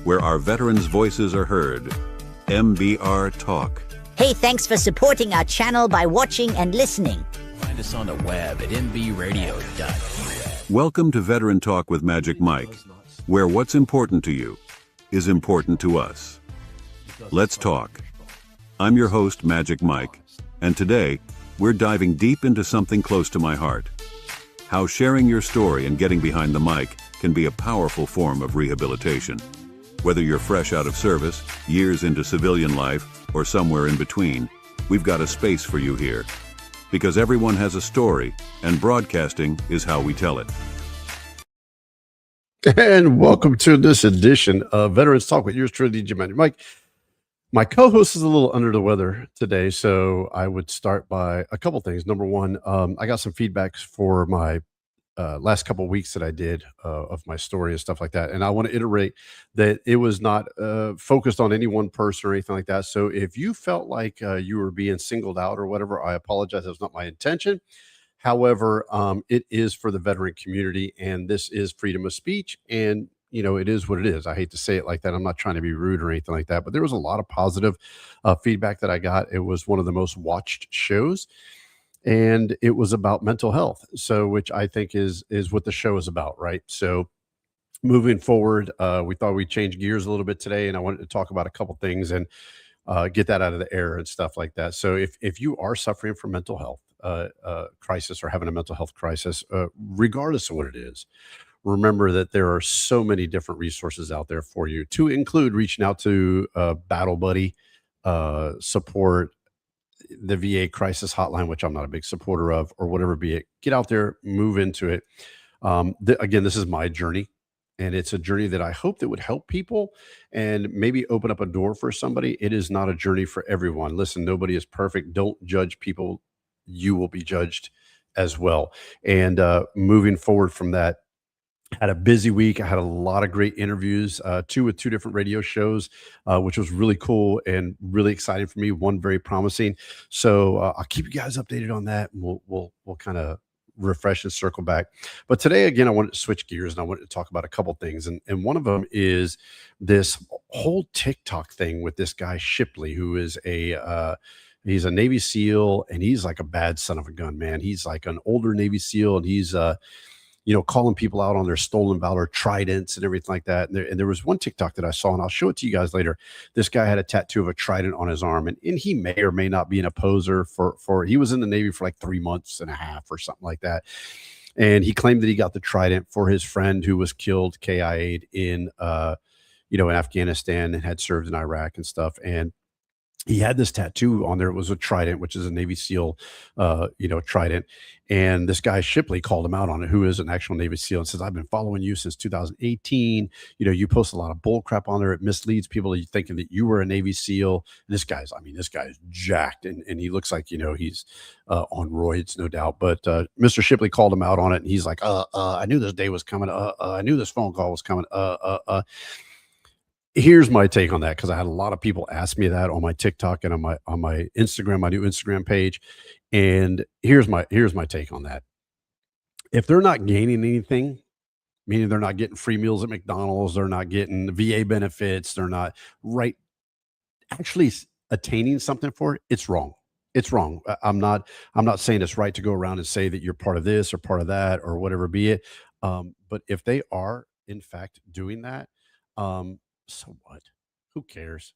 where our veterans' voices are heard. MBR Talk. Hey, thanks for supporting our channel by watching and listening. Find us on the web at mbradio.us. Welcome to Veteran Talk with Magic Mike, where what's important to you is important to us. Let's talk. I'm your host, Magic Mike, and today we're diving deep into something close to my heart. How sharing your story and getting behind the mic can be a powerful form of rehabilitation. Whether you're fresh out of service, years into civilian life, or somewhere in between, we've got a space for you here. Because everyone has a story, and broadcasting is how we tell it. And welcome to this edition of Veterans Talk with yours truly, DJ Magic Mike. My co-host is a little under the weather today, so I would start by a couple things. Number one, I got some feedbacks for my last couple of weeks that I did of my story and stuff like that. And I want to iterate that it was not focused on any one person or anything like that. So if you felt like you were being singled out or whatever, I apologize. That was not my intention. However, it is for the veteran community, and this is freedom of speech. And, you know, it is what it is. I hate to say it like that. I'm not trying to be rude or anything like that, but there was a lot of positive feedback that I got. It was one of the most watched shows. And it was about mental health. So, which I think is what the show is about, right? So moving forward, we thought we'd change gears a little bit today, and I wanted to talk about a couple things and get that out of the air and stuff like that. So if you are suffering from mental health crisis or having a mental health crisis, regardless of what it is, remember that there are so many different resources out there for you, to include reaching out to Battle Buddy support, the VA crisis hotline, which I'm not a big supporter of, or whatever be it. Get out there, move into it. Again, this is my journey, and it's a journey that I hope that would help people and maybe open up a door for somebody. It is not a journey for everyone. Listen, nobody is perfect. Don't judge people. You will be judged as well. And moving forward from that, had a busy week. I had a lot of great interviews, with two different radio shows, which was really cool and really exciting for me. One very promising. So I'll keep you guys updated on that, and we'll kind of refresh and circle back. But today, again, I wanted to switch gears and I wanted to talk about a couple things. And one of them is this whole TikTok thing with this guy Shipley, who is he's a Navy SEAL, and he's like a bad son of a gun, man. He's like an older Navy SEAL, and he's calling people out on their stolen valor tridents and everything like that. And there was one TikTok that I saw, and I'll show it to you guys later. This guy had a tattoo of a trident on his arm, and he may or may not be an opposer for he was in the Navy for like 3 months and a half or something like that. And he claimed that he got the trident for his friend who was killed, KIA'd in Afghanistan and had served in Iraq and stuff. And he had this tattoo on there. It was a trident, which is a Navy SEAL, trident. And this guy Shipley called him out on it, who is an actual Navy SEAL, and says, "I've been following you since 2018. You post a lot of bull crap on there. It misleads people into thinking that you were a Navy SEAL." And this guy's jacked, and he looks like, he's on roids, no doubt. But Mr. Shipley called him out on it, and he's like, I knew this day was coming. I knew this phone call was coming. Here's my take on that, because I had a lot of people ask me that on my TikTok and on my Instagram, my new Instagram page. And here's my take on that. If they're not gaining anything, meaning they're not getting free meals at McDonald's, they're not getting VA benefits, they're not actually attaining something for it, it's wrong. It's wrong. I'm not saying it's right to go around and say that you're part of this or part of that or whatever be it. But if they are in fact doing that, so what? Who cares?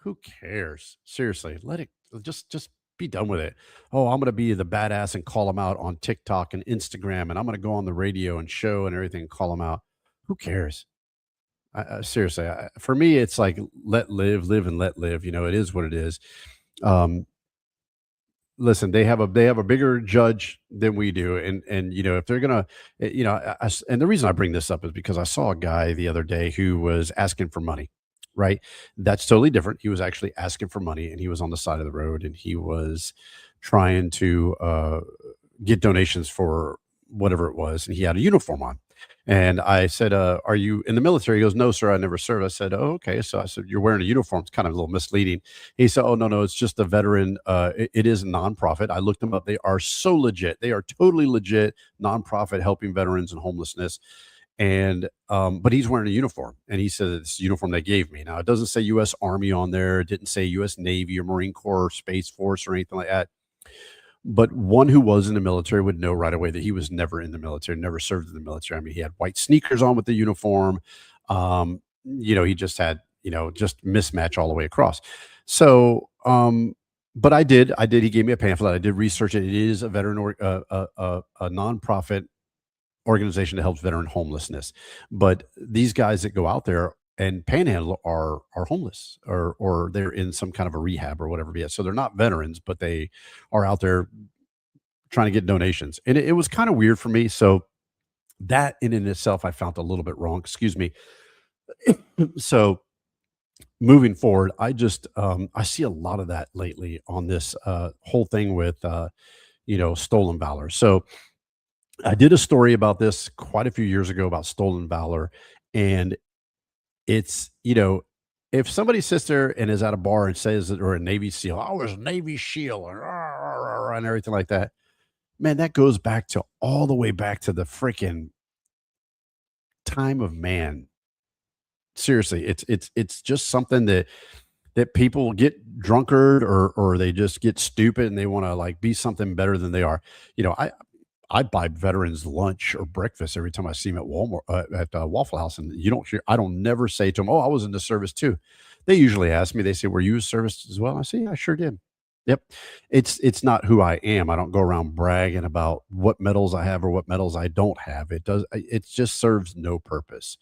Who cares? Seriously, let it just be done with it. Oh, I'm going to be the badass and call them out on TikTok and Instagram, and I'm going to go on the radio and show and everything and call them out. Who cares? Seriously, for me, it's like live and let live. It is what it is. Listen, they have a bigger judge than we do, and if they're gonna, and the reason I bring this up is because I saw a guy the other day who was asking for money, right? That's totally different. He was actually asking for money, and he was on the side of the road, and he was trying to get donations for whatever it was, and he had a uniform on. And I said, "Are you in the military?" He goes, "No, sir, I never served." I said, "Oh, okay." So I said, "You're wearing a uniform. It's kind of a little misleading." He said, "Oh, no, it's just a veteran. It is a nonprofit." I looked them up. They are so legit. They are totally legit nonprofit helping veterans and homelessness. And but he's wearing a uniform, and he said it's the uniform they gave me. Now it doesn't say U.S. Army on there. It didn't say U.S. Navy or Marine Corps or Space Force or anything like that. But one who was in the military would know right away that he was never in the military, never served in the military. I mean, he had white sneakers on with the uniform. He just had, just mismatch all the way across. So, but I did. He gave me a pamphlet. I did research it. It is a veteran or a nonprofit organization that helps veteran homelessness. But these guys that go out there and panhandle are homeless, or they're in some kind of a rehab or whatever. Be it. So they're not veterans, but they are out there trying to get donations. And it was kind of weird for me. So that in itself, I found a little bit wrong. Excuse me. So moving forward, I see a lot of that lately on this whole thing with stolen valor. So I did a story about this quite a few years ago about stolen valor, and it's if somebody sits there and is at a bar and says that or a Navy SEAL, I was a Navy SEAL and, rah, rah, rah, and everything like that, man, that goes back to all the way back to the freaking time of man. Seriously, it's just something that people get drunkard or they just get stupid and they want to like be something better than they are. I buy veterans lunch or breakfast every time I see them at Walmart at Waffle House, and I don't never say to them, "Oh, I was in the service too." They usually ask me. They say, "Were you in service as well?" I say, "Yeah, I sure did." Yep, it's not who I am. I don't go around bragging about what medals I have or what medals I don't have. It just serves no purpose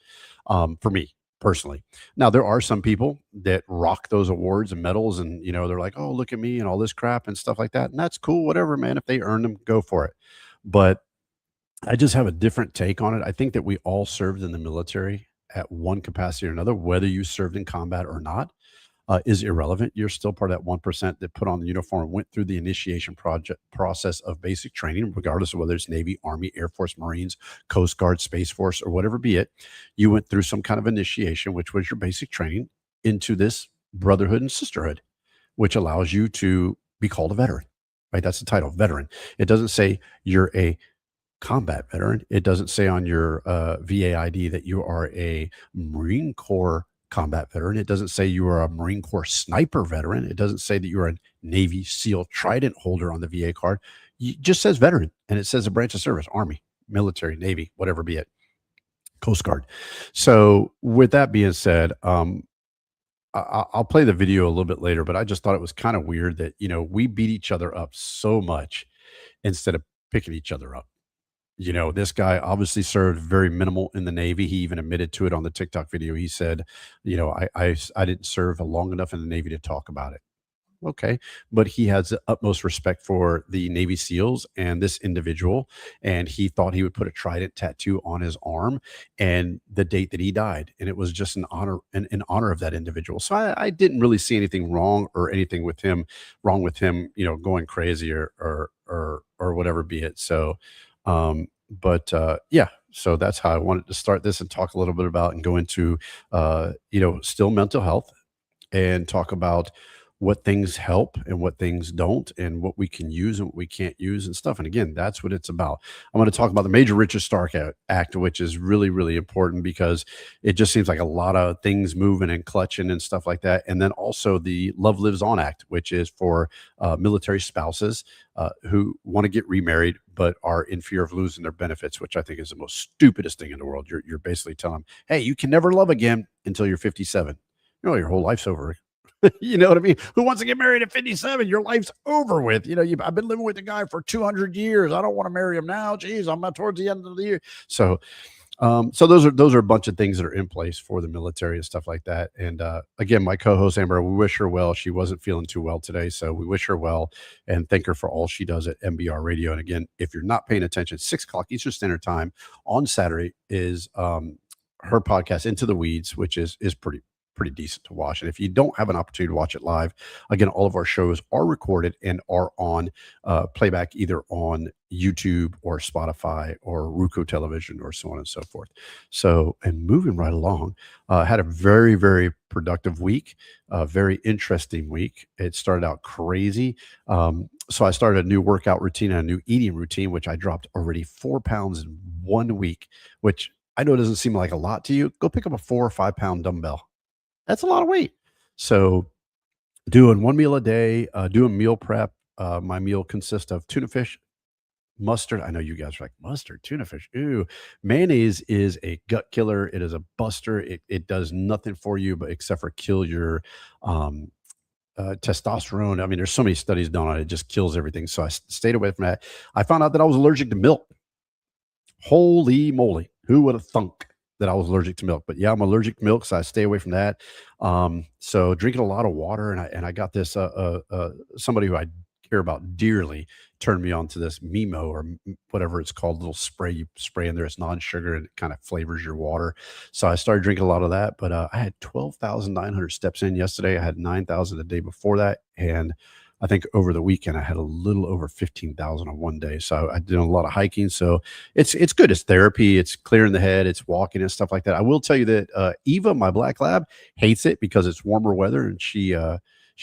for me personally. Now there are some people that rock those awards and medals, and they're like, "Oh, look at me," and all this crap and stuff like that, and that's cool. Whatever, man. If they earn them, go for it. But I just have a different take on it. I think that we all served in the military at one capacity or another, whether you served in combat or not, is irrelevant. You're still part of that 1% that put on the uniform, went through the initiation process of basic training, regardless of whether it's Navy, Army, Air Force, Marines, Coast Guard, Space Force, or whatever be it. You went through some kind of initiation, which was your basic training into this brotherhood and sisterhood, which allows you to be called a veteran. Right? That's the title, veteran. It doesn't say you're a combat veteran. It doesn't say on your VA ID that you are a Marine Corps combat veteran. It doesn't say you are a Marine Corps sniper veteran. It doesn't say that you're a Navy SEAL Trident holder on the VA card. It just says veteran, and it says a branch of service, Army, military, Navy, whatever be it, Coast Guard. So with that being said, I'll play the video a little bit later, but I just thought it was kind of weird that, we beat each other up so much instead of picking each other up. This guy obviously served very minimal in the Navy. He even admitted to it on the TikTok video. He said, I didn't serve long enough in the Navy to talk about it. Okay. But he has the utmost respect for the Navy SEALs and this individual. And he thought he would put a Trident tattoo on his arm and the date that he died. And it was just in honor of that individual. So I didn't really see anything wrong or anything wrong with him, going crazy or whatever be it. So, yeah, so that's how I wanted to start this and talk a little bit about and go into, still mental health and talk about what things help and what things don't and what we can use and what we can't use and stuff. And again, that's what it's about. I'm going to talk about the Major Richard Stark Act, which is really, really important because it just seems like a lot of things moving and clutching and stuff like that. And then also the Love Lives On Act, which is for military spouses who want to get remarried but are in fear of losing their benefits, which I think is the most stupidest thing in the world. You're basically telling them, hey, you can never love again until you're 57. Your whole life's over. You know what I mean? Who wants to get married at 57? Your life's over with. I've been living with the guy for 200 years. I don't want to marry him now. Geez, I'm towards the end of the year. So those are a bunch of things that are in place for the military and stuff like that. And again, my co-host Amber, we wish her well. She wasn't feeling too well today, so we wish her well and thank her for all she does at MBR Radio. And again, if you're not paying attention, 6:00 Eastern Standard Time on Saturday is her podcast, Into the Weeds, which is pretty decent to watch. And if you don't have an opportunity to watch it live, again, all of our shows are recorded and are on playback either on YouTube or Spotify or Roku television or so on and so forth. So, and moving right along, had a very, very productive week, a very interesting week. It started out crazy. So I started a new workout routine and a new eating routine, which I dropped already 4 pounds in 1 week, which I know it doesn't seem like a lot to you. Go pick up a 4 or 5 pound dumbbell. That's a lot of weight. So doing one meal a day, doing meal prep. My meal consists of tuna fish, mustard. I know you guys are like, mustard, tuna fish. Ooh, mayonnaise is a gut killer. It is a buster. It does nothing for you, but except for kill your um, testosterone. I mean, there's so many studies done on it. It just kills everything. So I stayed away from that. I found out that I was allergic to milk. Holy moly. Who would have thunk that I was allergic to milk? But yeah, I'm allergic to milk, so I stay away from that. So drinking a lot of water, and I got this somebody who I care about dearly turned me on to this Mimo or whatever it's called, little spray you spray in there. It's non-sugar and it kind of flavors your water. So I started drinking a lot of that, but I had 12,900 steps in yesterday. I had 9,000 the day before that. And I think over the weekend, I had a little over 15,000 on one day. So I did a lot of hiking. So it's good. It's therapy. It's clearing the head. It's walking and stuff like that. I will tell you that Eva, my black lab, hates it because it's warmer weather, and she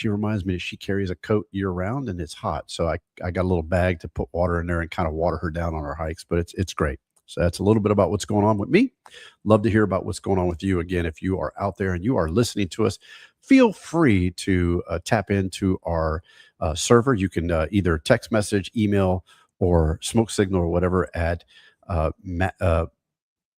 reminds me that she carries a coat year round and it's hot. So I got a little bag to put water in there and kind of water her down on her hikes, but it's great. So that's a little bit about what's going on with me. Love to hear about what's going on with you. Again, if you are out there and you are listening to us, feel free to tap into our server. You can either text message, email, or smoke signal or whatever at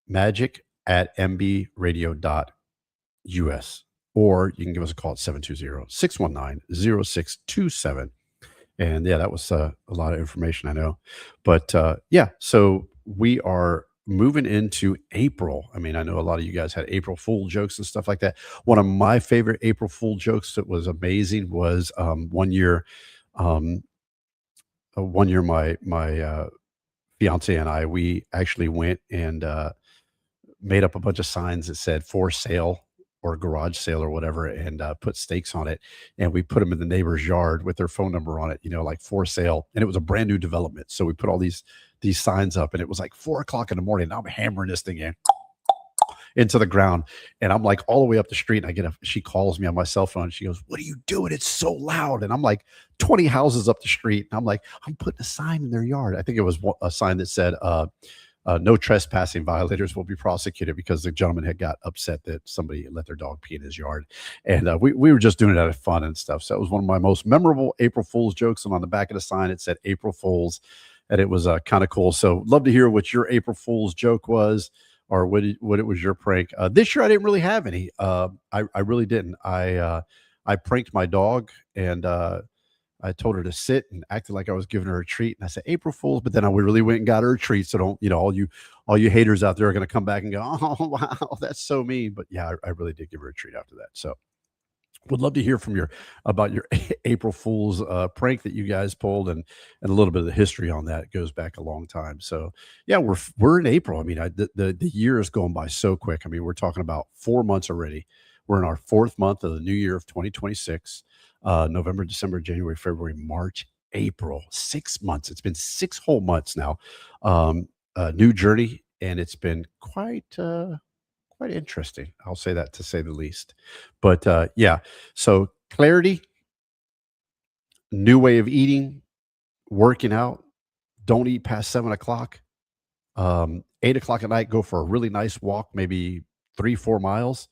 magic@mbradio.us. Or you can give us a call at 720-619-0627. And yeah, that was a lot of information, I know. But yeah, so we are moving into April. I mean, I know a lot of you guys had April Fool jokes and stuff like that. One of my favorite April Fool jokes that was amazing was one year my fiance and I, we actually went and made up a bunch of signs that said for sale or garage sale or whatever, and put stakes on it. And we put them in the neighbor's yard with their phone number on it, like for sale. And it was a brand new development. So we put all these signs up, and it was like 4:00 in the morning. And I'm hammering this thing into the ground. And I'm like all the way up the street. And she calls me on my cell phone. She goes, "What are you doing? It's so loud." And I'm like 20 houses up the street. And I'm like, I'm putting a sign in their yard. I think it was a sign that said, no trespassing, violators will be prosecuted, because the gentleman had got upset that somebody let their dog pee in his yard. And we were just doing it out of fun and stuff. So it was one of my most memorable April Fool's jokes. And on the back of the sign, it said April Fool's, and it was kind of cool. So love to hear what your April Fool's joke was, or what it was your prank. This year, I didn't really have any. I really didn't. I pranked my dog, and I told her to sit and acted like I was giving her a treat. And I said, April Fools. But then I really went and got her a treat. So don't, all you haters out there are going to come back and go, "Oh, wow, that's so mean." But yeah, I really did give her a treat after that. So would love to hear from about your April Fool's prank that you guys pulled, and a little bit of the history on that. It goes back a long time. So yeah, we're in April. I mean, the year is going by so quick. I mean, we're talking about 4 months already. We're in our 4th month of the new year of 2026. November, December, January, February, March, April, 6 months. It's been 6 whole months now. A new journey, and it's been quite interesting. I'll say that, to say the least. But yeah, so clarity, new way of eating, working out. Don't eat past 7:00. 8:00 at night, go for a really nice walk, maybe 3-4 miles,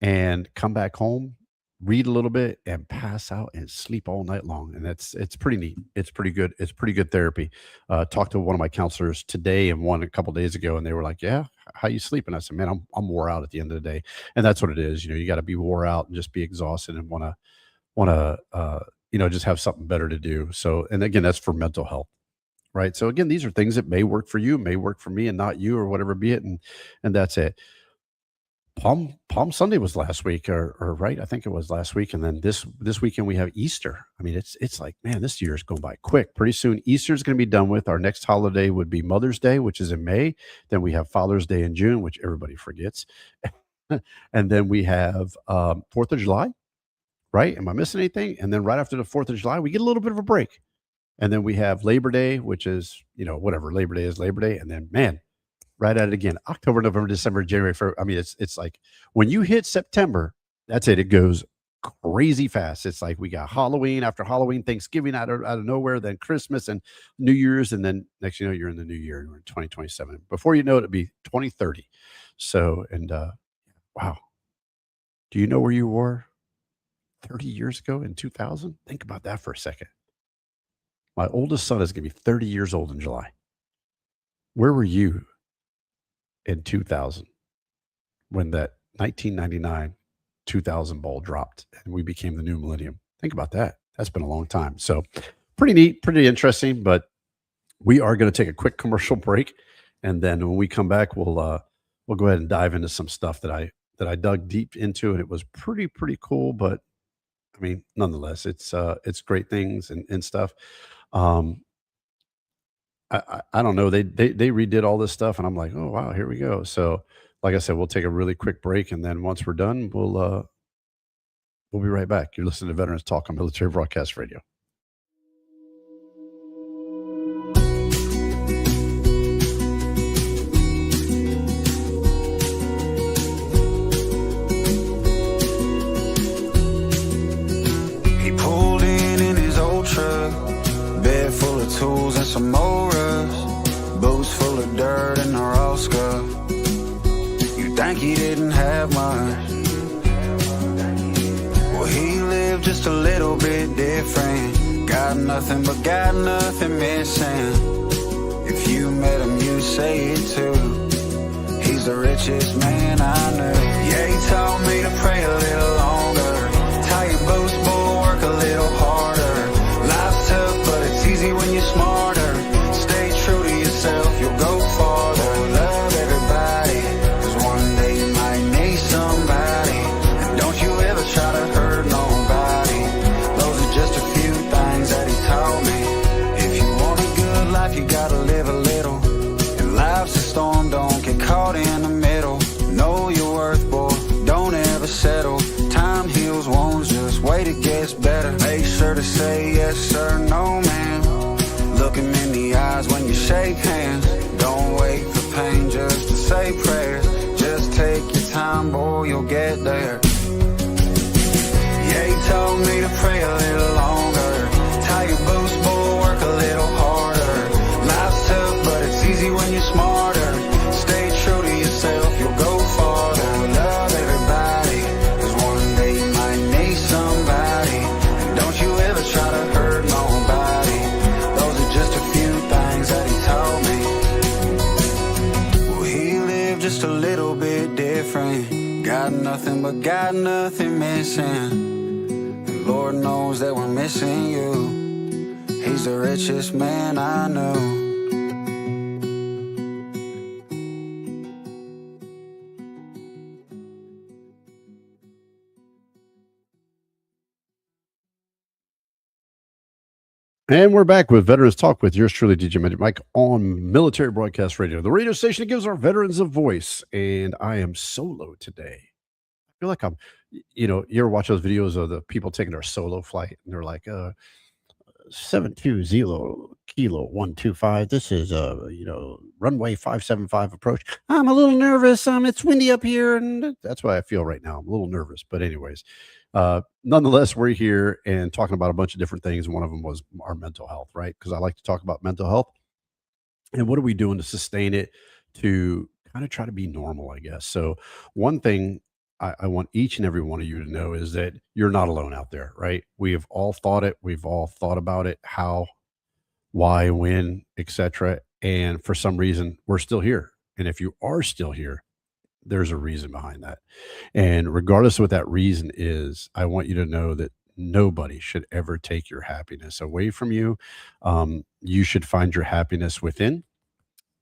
and come back home, read a little bit, and pass out and sleep all night long. And it's pretty neat. It's pretty good. It's pretty good therapy. Talked to one of my counselors today and one a couple days ago, and they were like, "Yeah, how you sleeping?" I said, "Man, I'm wore out at the end of the day." And that's what it is. You got to be wore out and just be exhausted and want to just have something better to do. So, and again, that's for mental health. Right. So again, these are things that may work for you, may work for me, and not you, or whatever be it. And that's it. Palm Sunday was last week, or right? I think it was last week. And then this weekend we have Easter. I mean, it's like, man, this year is going by quick. Pretty soon, Easter is going to be done with. Our next holiday would be Mother's Day, which is in May. Then we have Father's Day in June, which everybody forgets. And then we have 4th of July, right? Am I missing anything? And then right after the 4th of July, we get a little bit of a break. And then we have Labor Day, which is, whatever Labor Day is, Labor Day. And then, man, right at it again, October, November, December, January, February. I mean, it's like when you hit September, that's it. It goes crazy fast. It's like we got Halloween, after Halloween, Thanksgiving out of nowhere, then Christmas and New Year's, and then next you know you're in the new year, you're in 2027. Before you know it, it'll be 2030. So wow, do you know where you were 30 years ago in 2000? Think about that for a second. My oldest son is going to be 30 years old in July. Where were you in 2000 when that 1999 2000 ball dropped and we became the new millennium? Think about that. That's been a long time. So pretty neat, pretty interesting, but we are going to take a quick commercial break. And then when we come back, we'll go ahead and dive into some stuff that I dug deep into, and it was pretty cool. But I mean, nonetheless, it's great things and stuff. I don't know. They redid all this stuff, and I'm like, oh wow, here we go. So, like I said, we'll take a really quick break, and then once we're done, we'll be right back. You're listening to Veterans Talk on Military Broadcast Radio. He pulled in his old truck, bed full of tools and some more rust, boots full of dirt and they're all scuffed. You think he didn't have much? Well, he lived just a little bit different. Got nothing but got nothing missing. If you met him, you'd say it too. He's the richest man I knew. Yeah, he taught me to pray a little longer. Tie your boots, boy, work a little harder. Life's tough, but it's easy when you're smarter. Stay true to yourself, you'll go farther. Love everybody, 'cause one day you might need somebody. And don't you ever try to hurt nobody. Those are just a few things that he taught me. If you want a good life, you gotta live a little. And life's a storm, don't get caught in the middle. Know your worth, boy, don't ever settle. Time heals wounds, just wait, it gets better. Make sure to say yes sir, no ma'am. Look him in the eyes when you shake hands. Don't wait for pain just to say prayers. Just take your time, boy, you'll get there. Yeah, he told me to pray a little longer. Tie your boots, boy, work a little harder. Life's tough, but it's easy when you're smarter. Stay true to yourself, you'll go farther. Love everybody, 'cause one day you might need somebody. And don't you ever try to hurt nobody. Those are just a few things that he taught me. Well, he lived just a little bit different. Got nothing but got nothing missing. And Lord knows that we're missing you. He's the richest man I know. And we're back with Veterans Talk with yours truly, DJ Magic Mike, on Military Broadcast Radio, the radio station that gives our veterans a voice. And I am solo today. I feel like you ever watch those videos of the people taking their solo flight, and they're like, 720 kilo 125. This is runway 575 approach. I'm a little nervous. It's windy up here, and that's why I feel right now. I'm a little nervous, but anyways, nonetheless, we're here and talking about a bunch of different things. One of them was our mental health, right? Because I like to talk about mental health and what are we doing to sustain it, to kind of try to be normal, I guess. So one thing I want each and every one of you to know is that you're not alone out there, right? We have all thought it. We've all thought about it, how, why, when, etc. And for some reason, we're still here. And if you are still here, there's a reason behind that. And regardless of what that reason is, I want you to know that nobody should ever take your happiness away from you. You should find your happiness within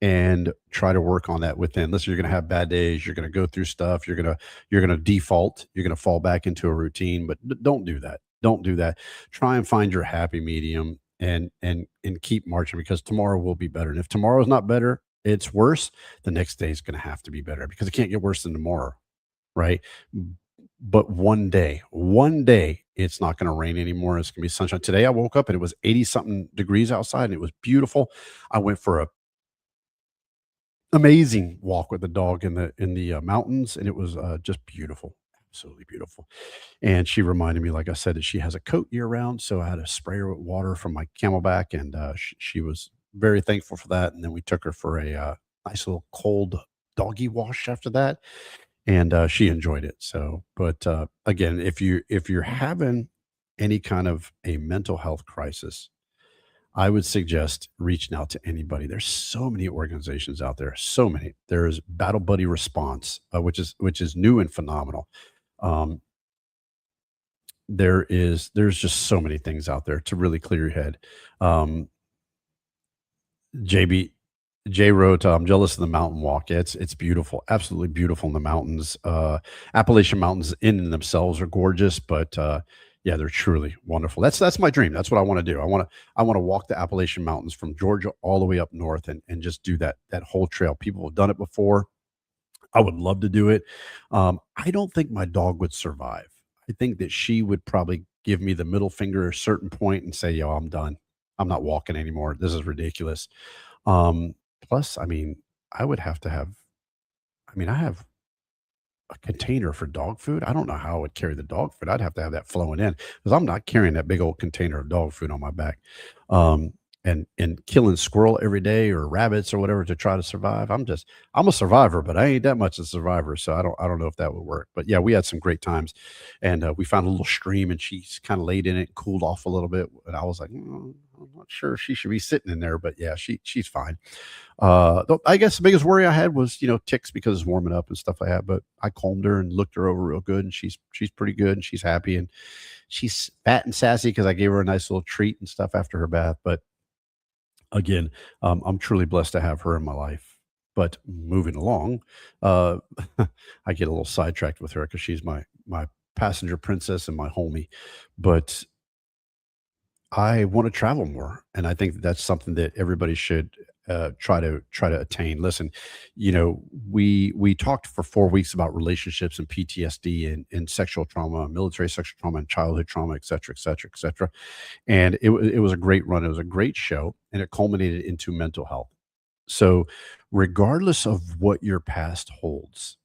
and try to work on that within. Listen, you're going to have bad days. You're going to go through stuff. You're going to default. You're going to fall back into a routine, but don't do that. Don't do that. Try and find your happy medium and keep marching, because tomorrow will be better. And if tomorrow is not better, it's worse, the next day is going to have to be better, because it can't get worse than tomorrow, right? But one day, it's not going to rain anymore. It's going to be sunshine. Today I woke up and it was 80 something degrees outside and it was beautiful. I went for a amazing walk with the dog in the mountains, and it was just beautiful, absolutely beautiful. And she reminded me, like I said, that she has a coat year round. So I had to spray her with water from my Camelback, and she was very thankful for that. And then we took her for a nice little cold doggy wash after that, and she enjoyed it. So, but again, if you're having any kind of a mental health crisis, I would suggest reaching out to anybody. There's so many organizations out there, so many. There's Battle Buddy Response, which is new and phenomenal. Um, there's just so many things out there to really clear your head. Um, JB Jay wrote, "I'm jealous of the mountain walk." Yeah, it's beautiful, absolutely beautiful in the mountains. Appalachian Mountains in and themselves are gorgeous, but yeah, they're truly wonderful. That's my dream. That's what I want to do. I want to walk the Appalachian Mountains from Georgia all the way up north and just do that whole trail. People have done it before. I would love to do it. I don't think my dog would survive. I think that she would probably give me the middle finger at a certain point and say, "Yo, I'm done. I'm not walking anymore. This is ridiculous." Um, Plus, I mean, I would have to have. I mean, I have a container for dog food. I don't know how I would carry the dog food. I'd have to have that flowing in because I'm not carrying that big old container of dog food on my back. Um, and killing squirrel every day or rabbits or whatever to try to survive. I'm a survivor, but I ain't that much a survivor. So I don't know if that would work. But yeah, we had some great times, and we found a little stream, and she's kind of laid in it, and cooled off a little bit. And I was like, I'm not sure she should be sitting in there, but yeah, she's fine. I guess the biggest worry I had was, ticks because it's warming up and stuff like that. But I calmed her and looked her over real good, and she's pretty good, and she's happy, and she's fat and sassy because I gave her a nice little treat and stuff after her bath. But again, I'm truly blessed to have her in my life. But moving along, uh, I get a little sidetracked with her because she's my passenger princess and my homie. But I want to travel more, and I think that that's something that everybody should try to attain. Listen, we talked for 4 weeks about relationships and PTSD and sexual trauma, military sexual trauma, and childhood trauma, et cetera, et cetera, et cetera. And it was a great run. It was a great show, and it culminated into mental health. So, regardless of what your past holds,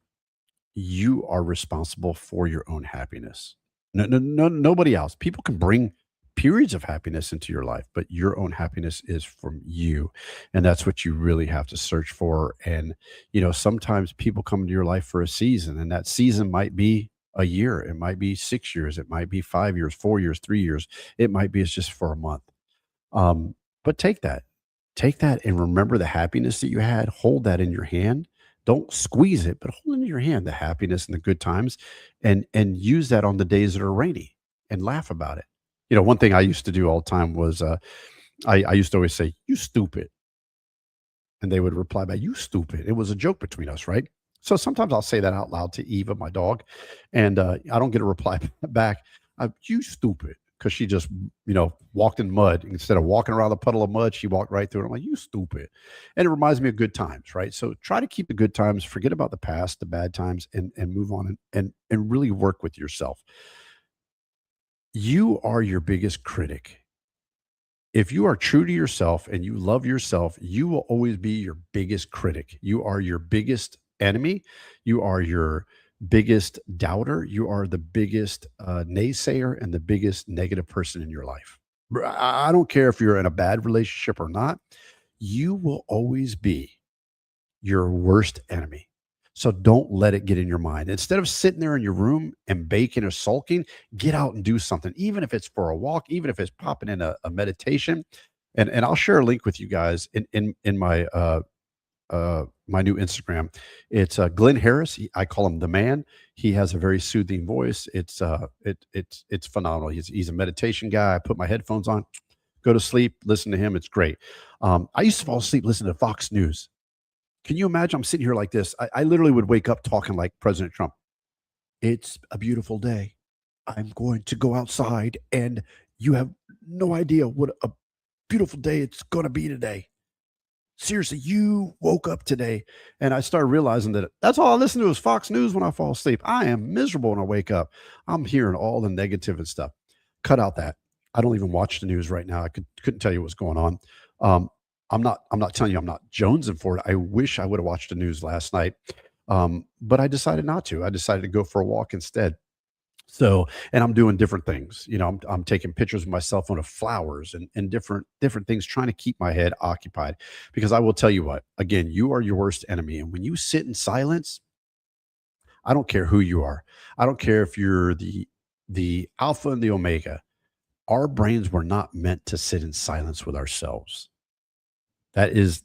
you are responsible for your own happiness. No, no, no, nobody else. People can bring periods of happiness into your life, but your own happiness is from you. And that's what you really have to search for. And, sometimes people come into your life for a season, and that season might be a year. It might be 6 years. It might be 5 years, 4 years, 3 years. It might be it's just for a month. But take that and remember the happiness that you had. Hold that in your hand. Don't squeeze it, but hold it in your hand, the happiness and the good times, and use that on the days that are rainy and laugh about it. One thing I used to do all the time was I used to always say, "You stupid." And they would reply back, "You stupid." It was a joke between us, right? So sometimes I'll say that out loud to Eva, my dog, and I don't get a reply back. "You stupid," because she just, walked in mud. Instead of walking around the puddle of mud, she walked right through it. I'm like, "You stupid." And it reminds me of good times, right? So try to keep the good times, forget about the past, the bad times, and move on and really work with yourself. You are your biggest critic. If you are true to yourself and you love yourself, you will always be your biggest critic. You are your biggest enemy. You are your biggest doubter. You are the biggest naysayer and the biggest negative person in your life. I don't care if you're in a bad relationship or not. You will always be your worst enemy. So don't let it get in your mind. Instead of sitting there in your room and baking or sulking, get out and do something, even if it's for a walk, even if it's popping in a meditation. And I'll share a link with you guys in my new Instagram. It's Glenn Harris. I call him the man. He has a very soothing voice. It's phenomenal. He's a meditation guy. I put my headphones on, go to sleep, listen to him. It's great. I used to fall asleep listening to Fox News. Can you imagine? I'm sitting here like this. I literally would wake up talking like President Trump. "It's a beautiful day. I'm going to go outside, and you have no idea what a beautiful day it's going to be today. Seriously, you woke up today." And I started realizing that that's all I listen to is Fox News when I fall asleep. I am miserable when I wake up. I'm hearing all the negative and stuff. Cut out that. I don't even watch the news right now. I couldn't tell you what's going on. I'm not telling you I'm not jonesing for it. I wish I would have watched the news last night. But I decided not to. I decided to go for a walk instead. So, and I'm doing different things. I'm taking pictures with my cell phone of flowers and different things, trying to keep my head occupied. Because I will tell you what, again, you are your worst enemy. And when you sit in silence, I don't care who you are. I don't care if you're the alpha and the omega. Our brains were not meant to sit in silence with ourselves. That is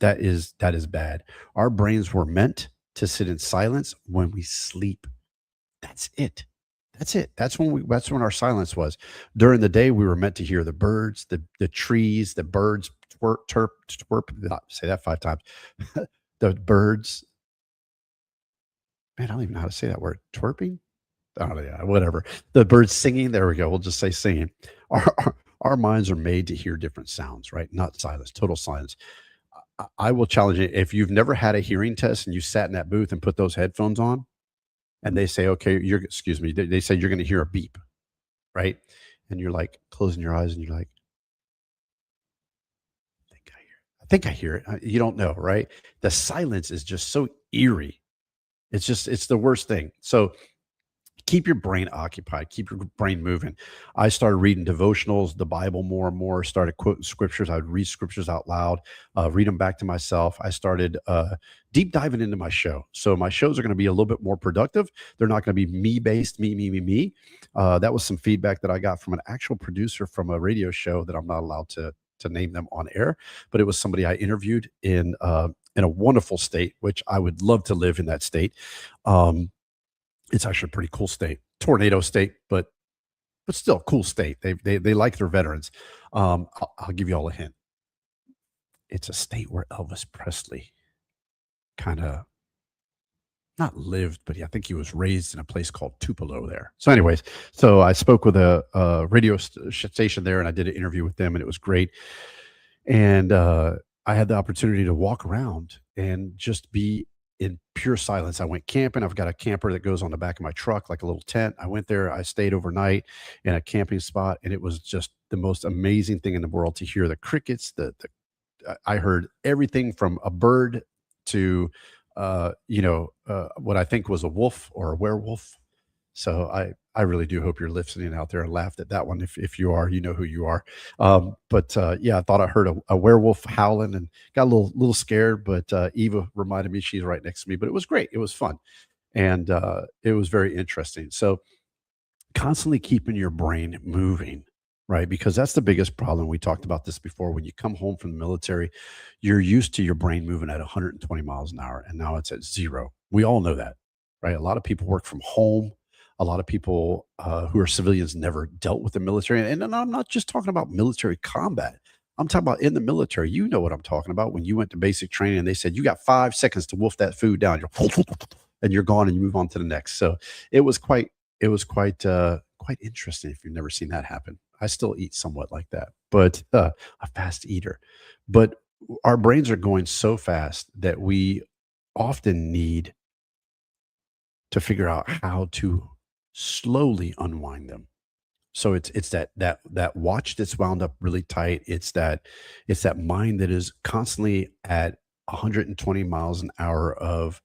bad. Our brains were meant to sit in silence when we sleep. That's it. That's it. That's when our silence was. During the day, we were meant to hear the birds, the trees, the birds twerp. Say that 5 times. The birds. Man, I don't even know how to say that word. Twerping? Oh yeah, whatever. The birds singing. There we go. We'll just say singing. Our minds are made to hear different sounds, right? Not silence, total silence. I will challenge you. If you've never had a hearing test and you sat in that booth and put those headphones on, and they say, okay, excuse me, they say you're going to hear a beep, right? And you're like closing your eyes and you're like, I think I hear it. You don't know, right? The silence is just so eerie. It's the worst thing. So keep your brain occupied, keep your brain moving. I started reading devotionals, the Bible more and more, started quoting scriptures. I would read scriptures out loud, read them back to myself. I started deep diving into my show. So my shows are going to be a little bit more productive. They're not going to be me based, me. That was some feedback that I got from an actual producer from a radio show that I'm not allowed to name them on air, but it was somebody I interviewed in a wonderful state, which I would love to live in that state. It's actually a pretty cool state, tornado state, but still cool state. They like their veterans. I'll give you all a hint. It's a state where Elvis Presley kind of not lived, but I think he was raised in a place called Tupelo there. So anyways, so I spoke with a radio station there and I did an interview with them and it was great. And I had the opportunity to walk around and just be in pure silence. I went camping. I've got a camper that goes on the back of my truck, like a little tent. I went there. I stayed overnight in a camping spot, and it was just the most amazing thing in the world to hear the crickets. I heard everything from a bird to, what I think was a wolf or a werewolf. So I really do hope you're listening out there and laughed at that one. If you are, you know who you are. Yeah, I thought I heard a werewolf howling and got a little scared, but Eva reminded me she's right next to me, but it was great. It was fun. And it was very interesting. So constantly keeping your brain moving, right? Because that's the biggest problem. We talked about this before. When you come home from the military, you're used to your brain moving at 120 miles an hour, and now it's at 0. We all know that, right? A lot of people work from home. A lot of people who are civilians never dealt with the military. And I'm not just talking about military combat. I'm talking about in the military. You know what I'm talking about. When you went to basic training and they said, you got 5 seconds to wolf that food down, and you're gone and you move on to the next. So it was quite interesting if you've never seen that happen. I still eat somewhat like that, but a fast eater. But our brains are going so fast that we often need to figure out how to slowly unwind them. So it's that watch that's wound up really tight. It's that mind that is constantly at 120 miles an hour of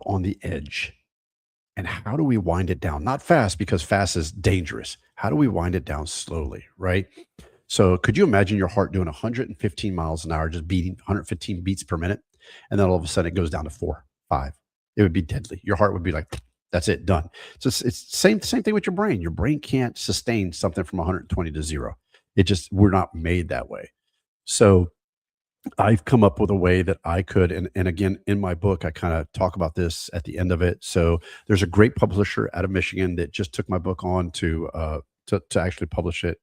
on the edge. And how do we wind it down? Not fast, because fast is dangerous. How do we wind it down slowly, right? So could you imagine your heart doing 115 miles an hour, just beating 115 beats per minute, and then all of a sudden it goes down to 4, 5? It would be deadly. Your heart would be like, that's it, done. So it's same thing with your brain. Your brain can't sustain something from 120 to 0. We're not made that way. So I've come up with a way that I could, and again, in my book, I kind of talk about this at the end of it. So there's a great publisher out of Michigan that just took my book on to actually publish it,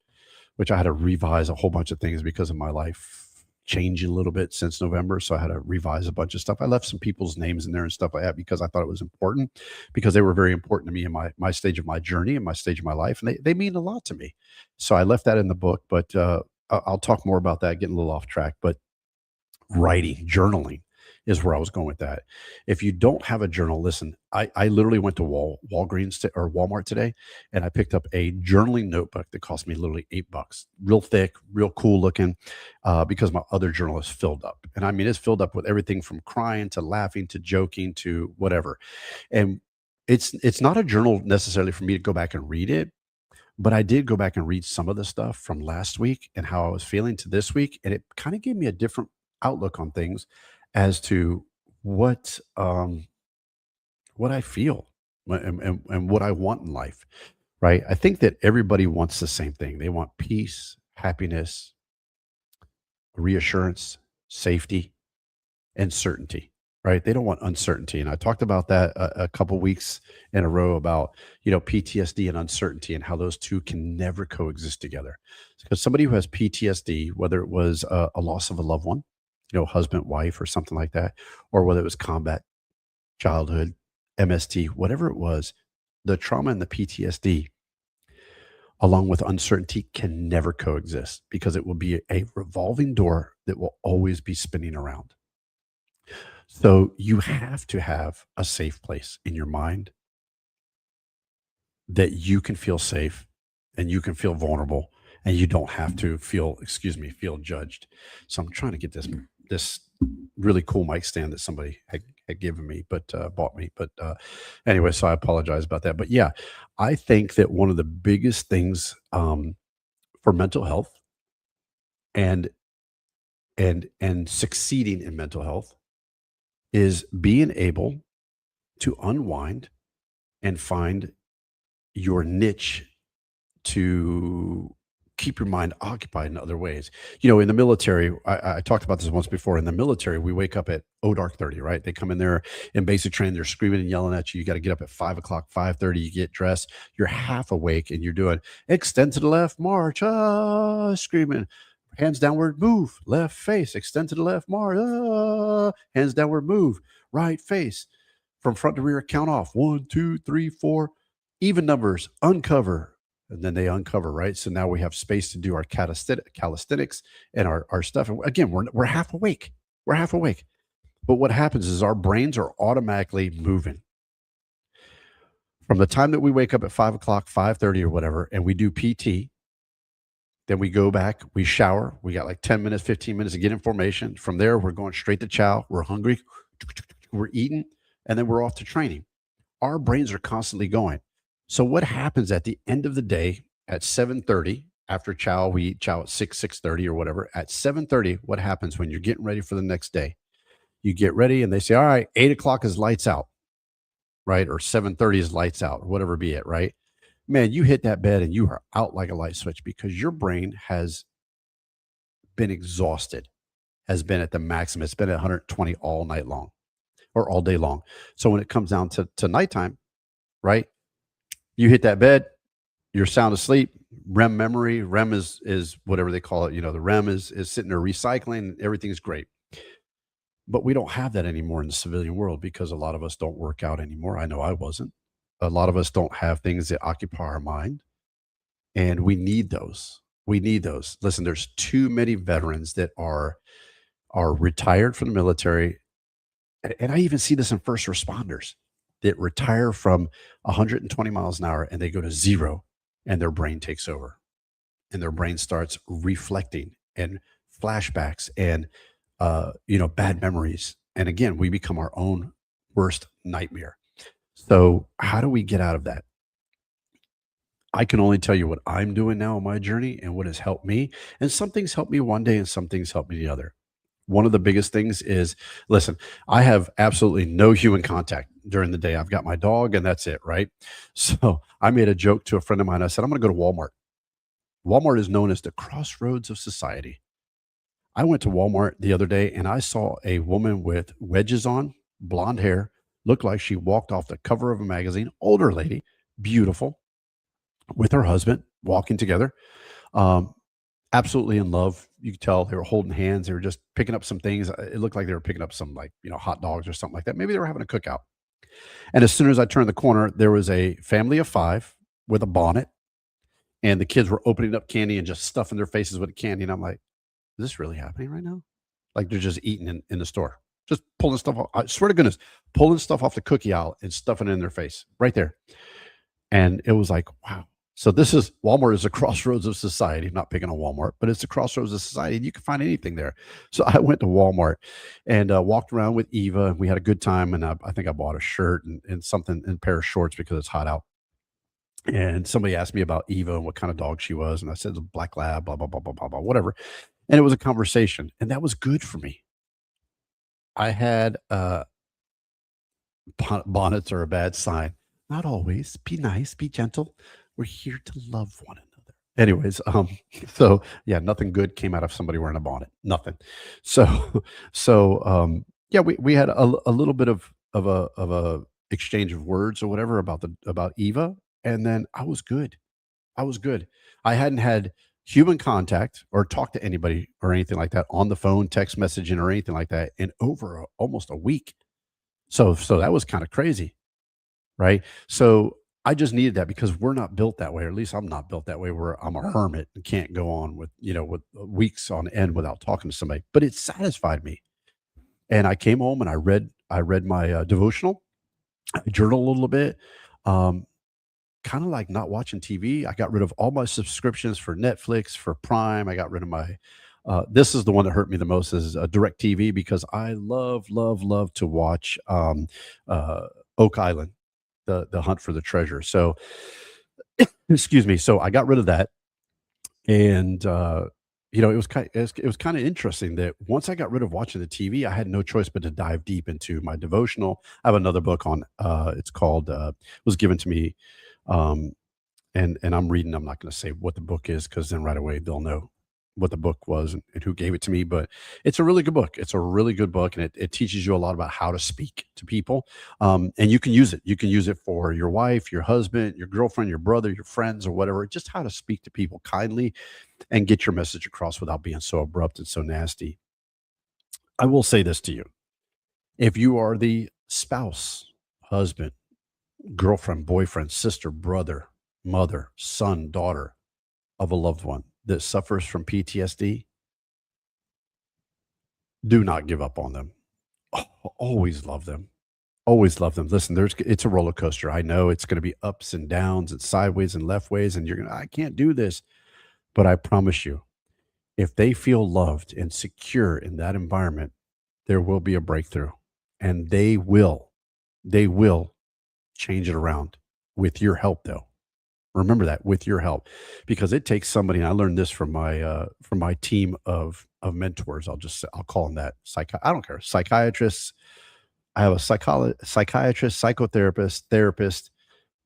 which I had to revise a whole bunch of things because of my life changing a little bit since November. So I had to revise a bunch of stuff. I left some people's names in there and stuff like that because I thought it was important, because they were very important to me in my stage of my journey and my stage of my life. And they mean a lot to me. So I left that in the book, but I'll talk more about that, getting a little off track. But writing, journaling is where I was going with that. If you don't have a journal, listen, I literally went to or Walmart today, and I picked up a journaling notebook that cost me literally $8, real thick, real cool looking, because my other journal is filled up. And I mean, it's filled up with everything from crying to laughing to joking to whatever. And it's not a journal necessarily for me to go back and read it, but I did go back and read some of the stuff from last week and how I was feeling to this week, and it kind of gave me a different outlook on things as to what I feel and what I want in life, right? I think that everybody wants the same thing. They want peace, happiness, reassurance, safety, and certainty, right? They don't want uncertainty. And I talked about that a couple weeks in a row about, PTSD and uncertainty and how those two can never coexist together. Because somebody who has PTSD, whether it was a loss of a loved one, husband, wife, or something like that, or whether it was combat, childhood, MST, whatever it was, the trauma and the PTSD, along with uncertainty, can never coexist because it will be a revolving door that will always be spinning around. So you have to have a safe place in your mind that you can feel safe and you can feel vulnerable and you don't have to feel judged. So I'm trying to get this really cool mic stand that somebody had given me, but bought me. But anyway, so I apologize about that. But yeah, I think that one of the biggest things for mental health and succeeding in mental health is being able to unwind and find your niche to keep your mind occupied in other ways. In the military, I talked about this once before. In the military, we wake up at dark 30, right? They come in there in basic training, they're screaming and yelling at you. You got to get up at 5 o'clock, 5:30, you get dressed, you're half awake, and you're doing extend to the left, march, screaming, hands downward, move, left face, extend to the left, march, hands downward, move, right face, from front to rear, count off, 1, 2, 3, 4, even numbers, uncover. And then they uncover, right? So now we have space to do our calisthenics and our stuff. And again, we're half awake. We're half awake. But what happens is our brains are automatically moving. From the time that we wake up at 5 o'clock, 5:30 or whatever, and we do PT, then we go back, we shower. We got like 10 minutes, 15 minutes to get information. From there, we're going straight to chow. We're hungry. We're eating. And then we're off to training. Our brains are constantly going. So what happens at the end of the day at 7:30 after chow, we eat chow at 6:30 or whatever. At 7:30, what happens when you're getting ready for the next day? You get ready and they say, all right, 8 o'clock is lights out, right? Or 7:30 is lights out, or whatever be it, right? Man, you hit that bed and you are out like a light switch because your brain has been exhausted, has been at the maximum. It's been at 120 all night long or all day long. So when it comes down to nighttime, right? You hit that bed, you're sound asleep. REM memory, REM is whatever they call it. The REM is sitting there recycling. Everything's great. But we don't have that anymore in the civilian world because a lot of us don't work out anymore. I know I wasn't. A lot of us don't have things that occupy our mind. And we need those. We need those. Listen, there's too many veterans that are retired from the military. And I even see this in first responders that retire from 120 miles an hour and they go to 0 and their brain takes over and their brain starts reflecting and flashbacks and, bad memories. And again, we become our own worst nightmare. So how do we get out of that? I can only tell you what I'm doing now on my journey and what has helped me. And some things help me one day and some things help me the other. One of the biggest things is, listen, I have absolutely no human contact during the day. I've got my dog and that's it, right? So I made a joke to a friend of mine. I said, I'm going to go to Walmart. Walmart is known as the crossroads of society. I went to Walmart the other day and I saw a woman with wedges on, blonde hair, looked like she walked off the cover of a magazine, older lady, beautiful, with her husband walking together. Absolutely in love. You could tell they were holding hands. They were just picking up some things. It looked like they were picking up some hot dogs or something like that. Maybe they were having a cookout. And as soon as I turned the corner, there was a family of 5 with a bonnet and the kids were opening up candy and just stuffing their faces with candy. And I'm like, is this really happening right now? Like they're just eating in the store. just pulling stuff off. I swear to goodness, pulling stuff off the cookie aisle and stuffing it in their face right there. And it was like, wow. So Walmart is a crossroads of society. I'm not picking on Walmart, but it's a crossroads of society, and you can find anything there. So I went to Walmart and walked around with Eva, and we had a good time. And I think I bought a shirt and something and a pair of shorts because it's hot out. And somebody asked me about Eva and what kind of dog she was. And I said, black lab, blah, blah, blah, blah, blah, blah, whatever. And it was a conversation. And that was good for me. I had bonnets are a bad sign. Not always. Be nice, be gentle. We're here to love one another. Anyways, so yeah, nothing good came out of somebody wearing a bonnet. Nothing. So yeah, we had a little bit of a exchange of words or whatever about Eva, and then I was good. I hadn't had human contact or talked to anybody or anything like that on the phone, text messaging or anything like that in over almost a week. So that was kind of crazy, right? So I just needed that because we're not built that way, or at least I'm not built that way, where I'm a hermit and can't go on with weeks on end without talking to somebody. But it satisfied me. And I came home and I read my devotional. I journaled a little bit, kind of like not watching TV. I got rid of all my subscriptions for Netflix, for Prime. I got rid of my, this is the one that hurt me the most, is DirecTV, because I love to watch Oak Island, the Hunt for the Treasure. So, excuse me. So I got rid of that. And, it was kind of interesting that once I got rid of watching the TV, I had no choice but to dive deep into my devotional. I have another book on, it's called, was given to me. And I'm reading, I'm not going to say what the book is, because then right away they'll know what the book was and who gave it to me. But it's a really good book. It's a really good book. And it teaches you a lot about how to speak to people. And you can use it. You can use it for your wife, your husband, your girlfriend, your brother, your friends, or whatever, just how to speak to people kindly and get your message across without being so abrupt and so nasty. I will say this to you. If you are the spouse, husband, girlfriend, boyfriend, sister, brother, mother, son, daughter of a loved one that suffers from PTSD, do not give up on them. Always love them. Always love them. Listen, it's a roller coaster. I know it's going to be ups and downs and sideways and left ways, and I can't do this. But I promise you, if they feel loved and secure in that environment, there will be a breakthrough, and they will change it around with your help, though. Remember that, with your help, because it takes somebody. And I learned this from my team of mentors. I'll call them that. I don't care. Psychiatrists. I have a psychiatrist, psychotherapist, therapist,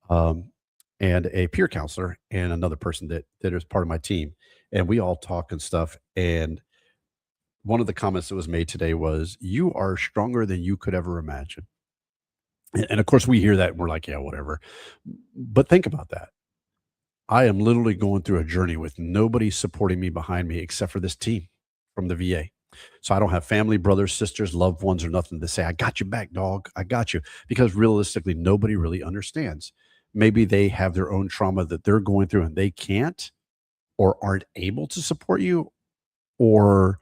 and a peer counselor, and another person that is part of my team. And we all talk and stuff. And one of the comments that was made today was, "You are stronger than you could ever imagine." And of course, we hear that and we're like, yeah, whatever. But think about that. I am literally going through a journey with nobody supporting me behind me except for this team from the VA. So I don't have family, brothers, sisters, loved ones, or nothing to say, "I got you back, dog. I got you." Because realistically, nobody really understands. Maybe they have their own trauma that they're going through and they can't or aren't able to support you, or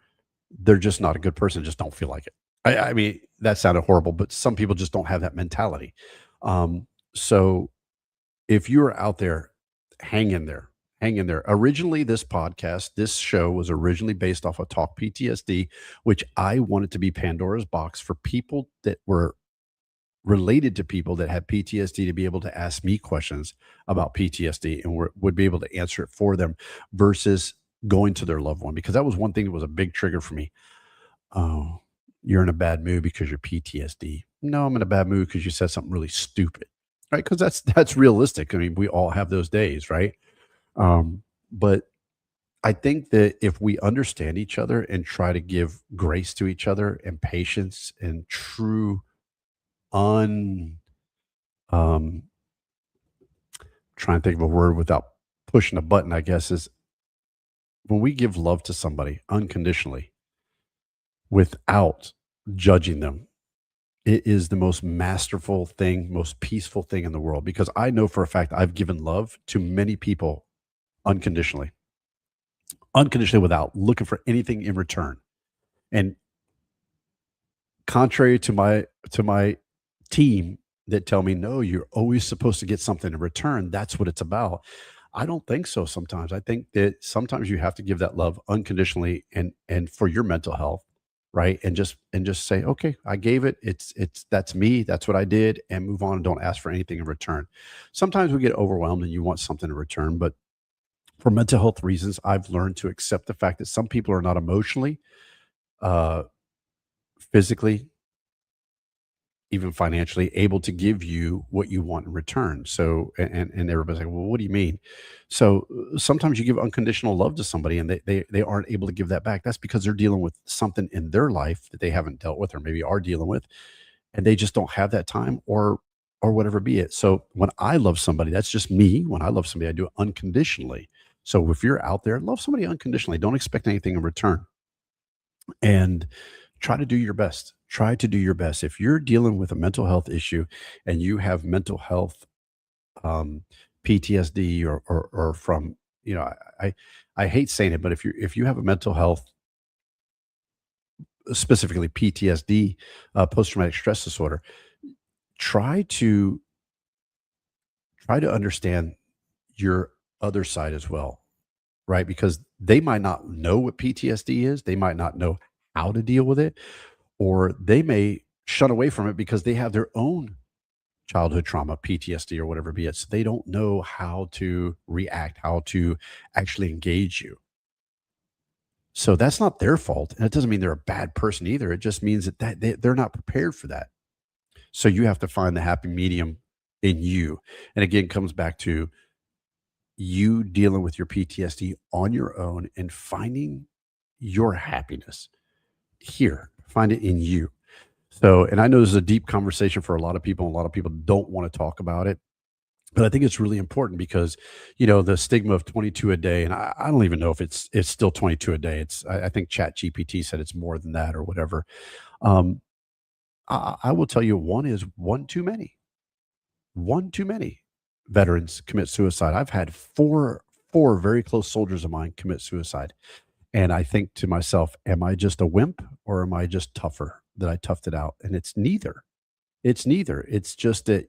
they're just not a good person, just don't feel like it. I mean, that sounded horrible, but some people just don't have that mentality. So if you're out there, hang in there. Originally, this show was originally based off of Talk PTSD, which I wanted to be Pandora's box for people that were related to people that had PTSD, to be able to ask me questions about PTSD and would be able to answer it for them versus going to their loved one, because that was one thing that was a big trigger for me. Oh, you're in a bad mood because you're PTSD. No, I'm in a bad mood because you said something really stupid, right? Because that's realistic. I mean, we all have those days, right? But I think that if we understand each other and try to give grace to each other and patience and true trying to think of a word without pushing a button, I guess, is when we give love to somebody unconditionally without judging them, it is the most masterful thing, most peaceful thing in the world. Because I know for a fact I've given love to many people unconditionally without looking for anything in return. And contrary to my team that tell me, no, you're always supposed to get something in return. That's what it's about. I don't think so sometimes. I think that sometimes you have to give that love unconditionally and for your mental health, right? And just say, okay, I gave it. It's that's me. That's what I did, and move on and don't ask for anything in return. Sometimes we get overwhelmed and you want something in return, but for mental health reasons, I've learned to accept the fact that some people are not emotionally, uh, physically, even financially able to give you what you want in return. So, and everybody's like, well, what do you mean? So sometimes you give unconditional love to somebody and they aren't able to give that back. That's because they're dealing with something in their life that they haven't dealt with or maybe are dealing with, and they just don't have that time or whatever be it. So when I love somebody, that's just me. When I love somebody, I do it unconditionally. So if you're out there, love somebody unconditionally. Don't expect anything in return, and try to do your best. Try to do your best. If you're dealing with a mental health issue and you have mental health, um, PTSD, or from, you know, I hate saying it, but if you have a mental health, specifically PTSD, post traumatic stress disorder, try to try to understand your other side as well, right? Because they might not know what PTSD is, they might not know how to deal with it, or they may shun away from it because they have their own childhood trauma, PTSD, or whatever it be it. So they don't know how to react, how to actually engage you. So that's not their fault. And it doesn't mean they're a bad person either. It just means that they're not prepared for that. So you have to find the happy medium in you. And again, comes back to you dealing with your PTSD on your own and finding your happiness here. Find it in you. So, and I know this is a deep conversation for a lot of people. A lot of people don't want to talk about it, but I think it's really important because, the stigma of 22 a day, and I don't even know if it's still 22 a day. I think Chat GPT said it's more than that or whatever. Um, I will tell you, one too many. One too many veterans commit suicide. I've had four very close soldiers of mine commit suicide. And I think to myself, am I just a wimp or am I just tougher that I toughed it out? And it's neither. It's neither. It's just that,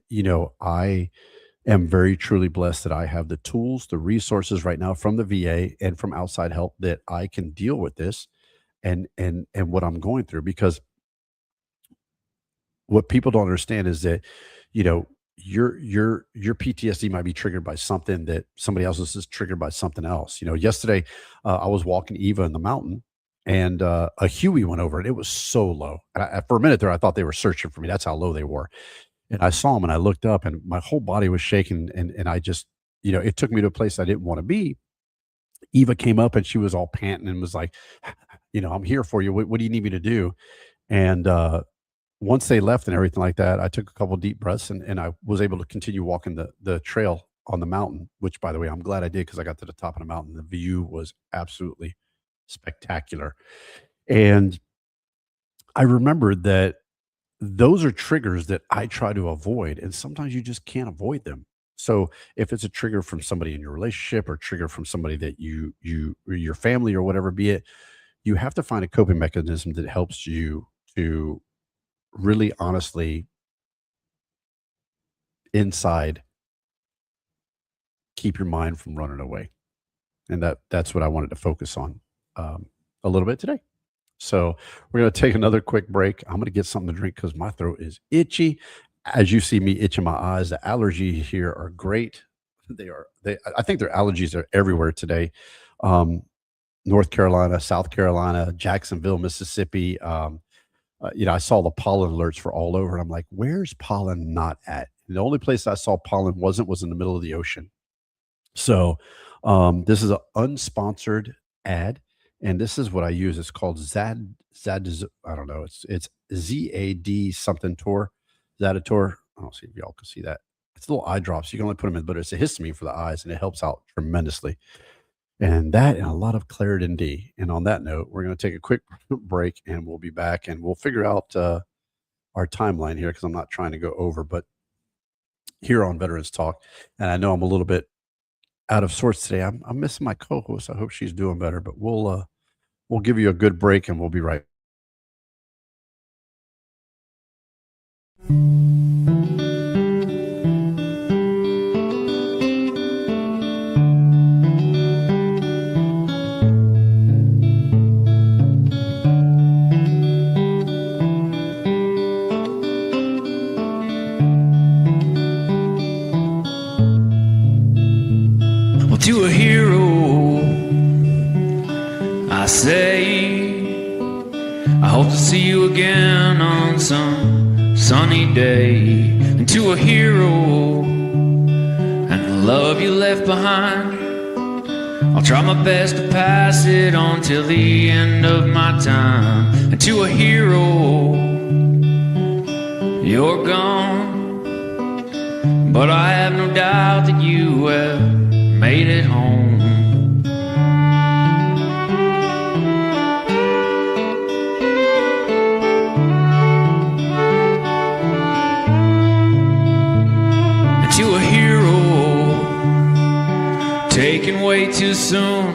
I am very truly blessed that I have the tools, the resources right now from the VA and from outside help that I can deal with this and what I'm going through. Because what people don't understand is that, you know, your PTSD might be triggered by something that somebody else is triggered by something else. Yesterday I was walking Eva in the mountain, and a Huey went over, and it was so low. And for a minute there, I thought they were searching for me. That's how low they were. And I saw them, and I looked up, and my whole body was shaking, and I just, it took me to a place I didn't want to be. Eva came up, and she was all panting and was like, I'm here for you. What do you need me to do? And once they left and everything like that, I took a couple deep breaths, and I was able to continue walking the trail on the mountain, which, by the way, I'm glad I did because I got to the top of the mountain. The view was absolutely spectacular. And I remembered that those are triggers that I try to avoid. And sometimes you just can't avoid them. So if it's a trigger from somebody in your relationship or trigger from somebody that or your family or whatever be it, you have to find a coping mechanism that helps you to really honestly inside keep your mind from running away. And that's what I wanted to focus on a little bit today. So we're going to take another quick break. I'm going to get something to drink because my throat is itchy. As you see me itching my eyes, the allergies here are great. I think their allergies are everywhere today. Um, North Carolina, South Carolina, Jacksonville, Mississippi. I saw the pollen alerts for all over, and I'm like, where's pollen not at? And the only place I saw pollen was in the middle of the ocean. So this is an unsponsored ad, and this is what I use. It's called Zad. I don't know. It's ZAD something tour, Zaditor. I don't see if y'all can see that. It's little eye drops. You can only put them in, but it's a histamine for the eyes, and it helps out tremendously. And that and a lot of Claritin D. And on that note, we're going to take a quick break, and we'll be back, and we'll figure out our timeline here because I'm not trying to go over, but here on Veterans Talk, and I know I'm a little bit out of sorts today. I'm missing my co-host. I hope she's doing better, but we'll give you a good break, and we'll be right to a hero, I say, I hope to see you again on some sunny day. And to a hero, and the love you left behind, I'll try my best to pass it on till the end of my time. And to a hero, you're gone, but I have no doubt that you have made it home. And to a hero, taken way too soon,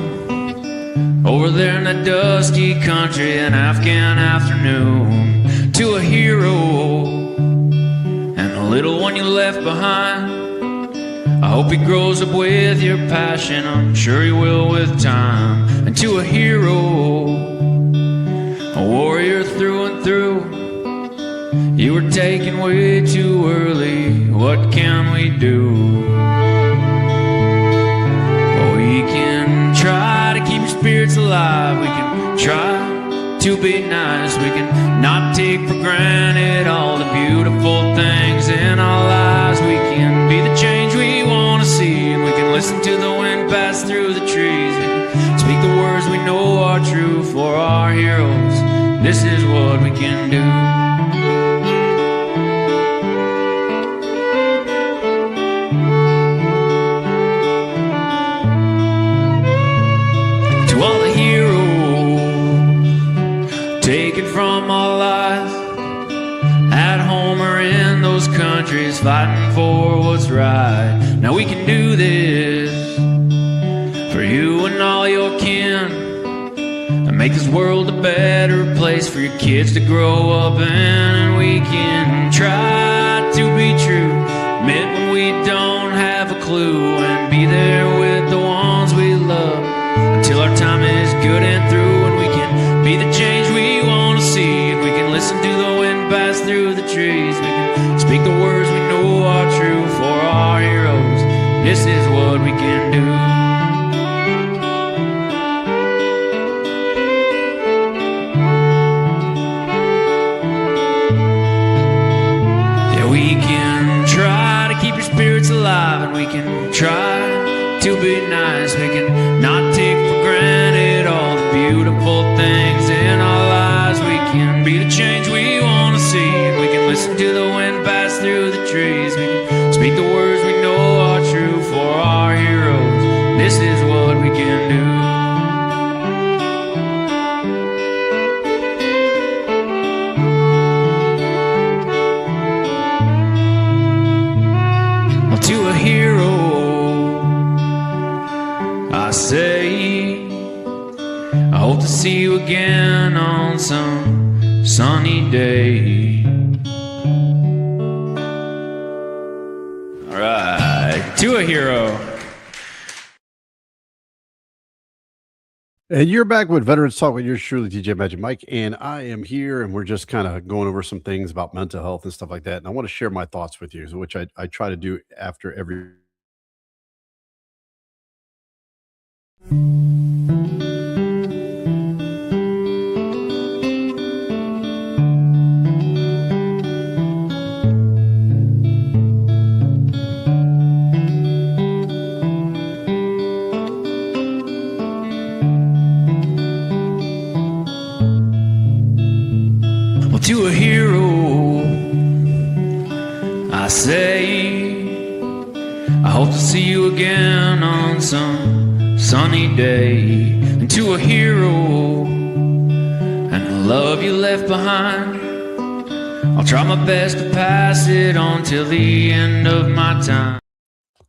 over there in the dusty country, an Afghan afternoon. To a hero, and the little one you left behind, I hope he grows up with your passion, I'm sure he will with time. And to a hero, a warrior through and through, you were taken way too early, what can we do? We can try to keep your spirits alive. We can try to be nice. We can not take for granted all the beautiful things in our lives. We can be the change we want to see, and we can listen to the wind pass through the trees. We can speak the words we know are true for our heroes. This is what we can do. All the heroes taken from our lives, at home or in those countries, fighting for what's right. Now we can do this for you and all your kin, and make this world a better place for your kids to grow up in. And we can try to be true, admit when we don't have a clue, and be there with the ones we love until our time is good and through. And we can be the change we want to see, and we can listen to the wind pass through the trees. We can speak the words we know are true for our heroes. This is what we can do. Yeah, we can try to keep your spirits alive, and we can try to be nice. We can not take for granted all the beautiful things in our lives. We can be the change we want to see, and we can listen to the wind pass through the trees. We can speak the words we know are true for our heroes. This is what we can do. Well, to a hero, I say, I hope to see you again on some sunny day. All right, to a hero. And you're back with Veterans Talk with yours truly, DJ Magic Mike, and I am here, and we're just kind of going over some things about mental health and stuff like that. And I want to share my thoughts with you, which I try to do after every. Well, to a hero, I say, I hope to see you again on some sunny day. And to a hero, and the love you left behind, I'll try my best to pass it on till the end of my time.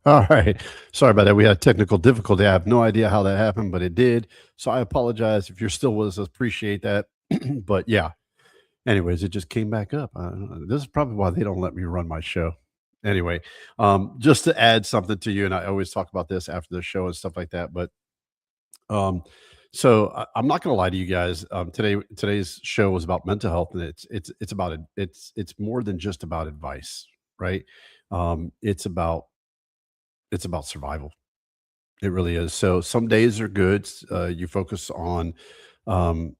All right. Sorry about that. We had technical difficulty. I have no idea how that happened, but it did. So I apologize if you're still with us. Appreciate that. But yeah. Anyways, it just came back up. This is probably why they don't let me run my show. Anyway, just to add something to you, and I always talk about this after the show and stuff like that. But so I'm not going to lie to you guys. Today's show was about mental health, and it's about it. It's more than just about advice, right? It's about survival. It really is. So some days are good. You focus on, um,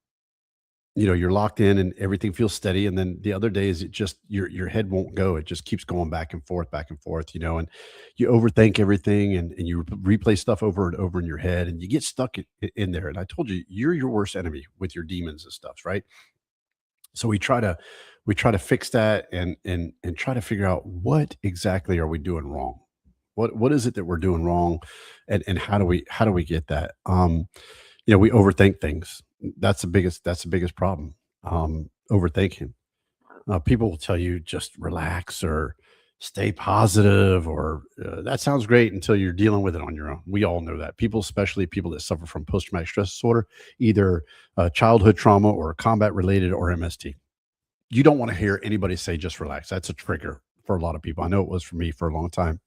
you're locked in and everything feels steady. And then the other days, it just your head won't go. It just keeps going back and forth. And you overthink everything and you replay stuff over and over in your head, and you get stuck in there. And I told you, you're your worst enemy with your demons and stuff, right? So we try to fix that and try to figure out what exactly are we doing wrong. What is it that we're doing wrong, and how do we get that? We overthink things. That's the biggest problem. Overthinking. People will tell you just relax or stay positive, or that sounds great until you're dealing with it on your own. We all know that. People, especially people that suffer from post traumatic stress disorder, either childhood trauma or combat related or MST, you don't want to hear anybody say just relax. That's a trigger for a lot of people. I know it was for me for a long time.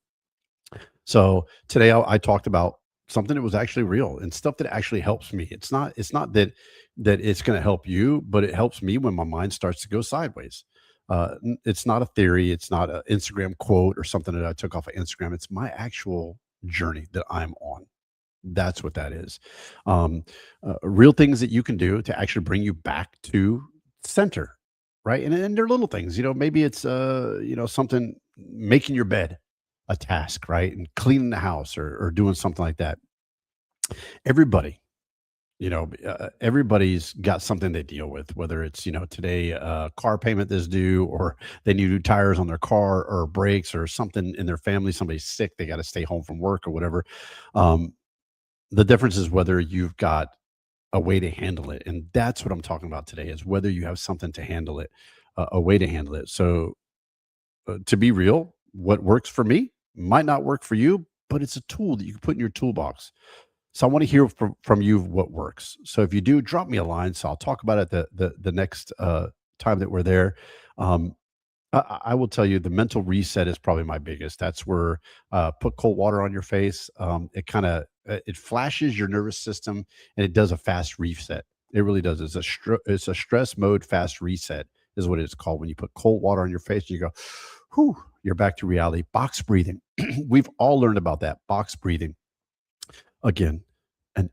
So today I talked about something that was actually real and stuff that actually helps me. It's not that it's going to help you, but it helps me when my mind starts to go sideways. It's not a theory. It's not an Instagram quote or something that I took off of Instagram. It's my actual journey that I'm on. That's what that is. Um, Real things that you can do to actually bring you back to center, right? And they're little things. Maybe it's something, making your bed a task, right? And cleaning the house, or doing something like that. Everybody, everybody's got something they deal with, whether it's, today, car payment that's due, or they need new tires on their car, or brakes, or something in their family, somebody's sick, they got to stay home from work or whatever. Um, the difference is whether you've got a way to handle it. And that's what I'm talking about today, is whether you have something to handle it, a way to handle it. So to be real, what works for me might not work for you, but it's a tool that you can put in your toolbox. So I want to hear from you what works. So if you do, drop me a line. So I'll talk about it the next time that we're there. Um, I will tell you, the mental reset is probably my biggest. That's where put cold water on your face. It kind of it flashes your nervous system, and it does a fast reset. It really does. It's a stress mode fast reset is what it's called. When you put cold water on your face, you go, whew, you're back to reality. Box breathing. We've all learned about that. Box breathing. Again, an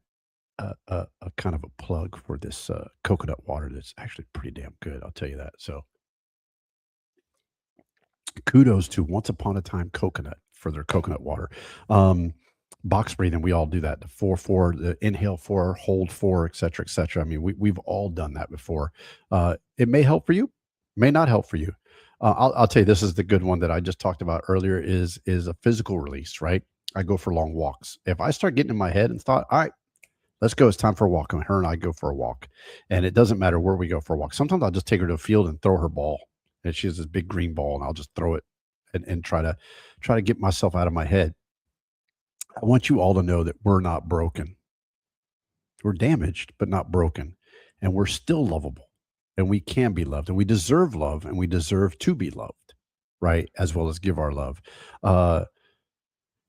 a kind of a plug for this coconut water that's actually pretty damn good. I'll tell you that. So kudos to Once Upon a Time Coconut for their coconut water. Um, Box breathing, we all do that. The 4-4, the inhale 4, hold 4, et cetera, et cetera. I mean, we've all done that before. It may help for you, may not help for you. I'll tell you, this is the good one that I just talked about earlier, is a physical release, right? I go for long walks. If I start getting in my head and thought, all right, let's go, it's time for a walk. And her and I go for a walk. And it doesn't matter where we go for a walk. Sometimes I'll just take her to a field and throw her ball. And she has this big green ball, and I'll just throw it and try to get myself out of my head. I want you all to know that we're not broken. We're damaged, but not broken. And we're still lovable. And we can be loved. And we deserve love. And we deserve to be loved, right? As well as give our love.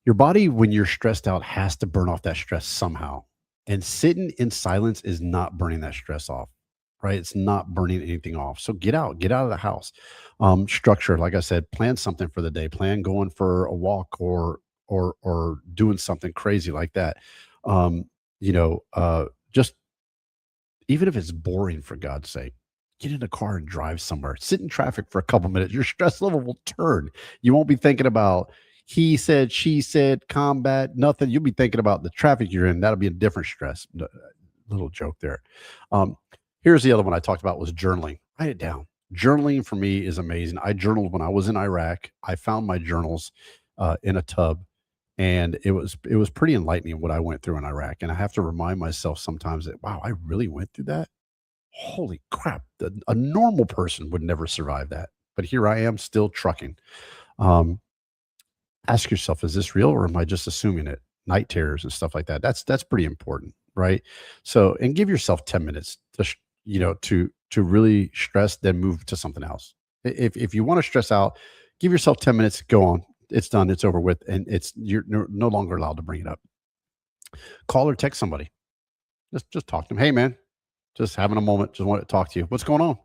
Your body, when you're stressed out, has to burn off that stress somehow. And sitting in silence is not burning that stress off, right? It's not burning anything off. So get out of the house. Structure, like I said, plan something for the day. Plan going for a walk, or doing something crazy like that. Um, just even if it's boring, for God's sake, get in a car and drive somewhere. Sit in traffic for a couple minutes. Your stress level will turn. You won't be thinking about he said, she said, combat, nothing. You'll be thinking about the traffic you're in. That'll be a different stress. Little joke there. Um, Here's the other one I talked about, was journaling. Write it down. Journaling for me is amazing. I journaled when I was in Iraq. I found my journals in a tub, and it was pretty enlightening what I went through in Iraq. And I have to remind myself sometimes that, wow, I really went through that. Holy crap. A normal person would never survive that. But here I am, still trucking. Um, Ask yourself, is this real, or am I just assuming it? Night terrors and stuff like that. That's pretty important, right? So, and give yourself 10 minutes to really stress, then move to something else. If you want to stress out, give yourself 10 minutes, go on. It's done, it's over with, and you're no longer allowed to bring it up. Call or text somebody. Just talk to them. Hey man, just having a moment, just want to talk to you. What's going on?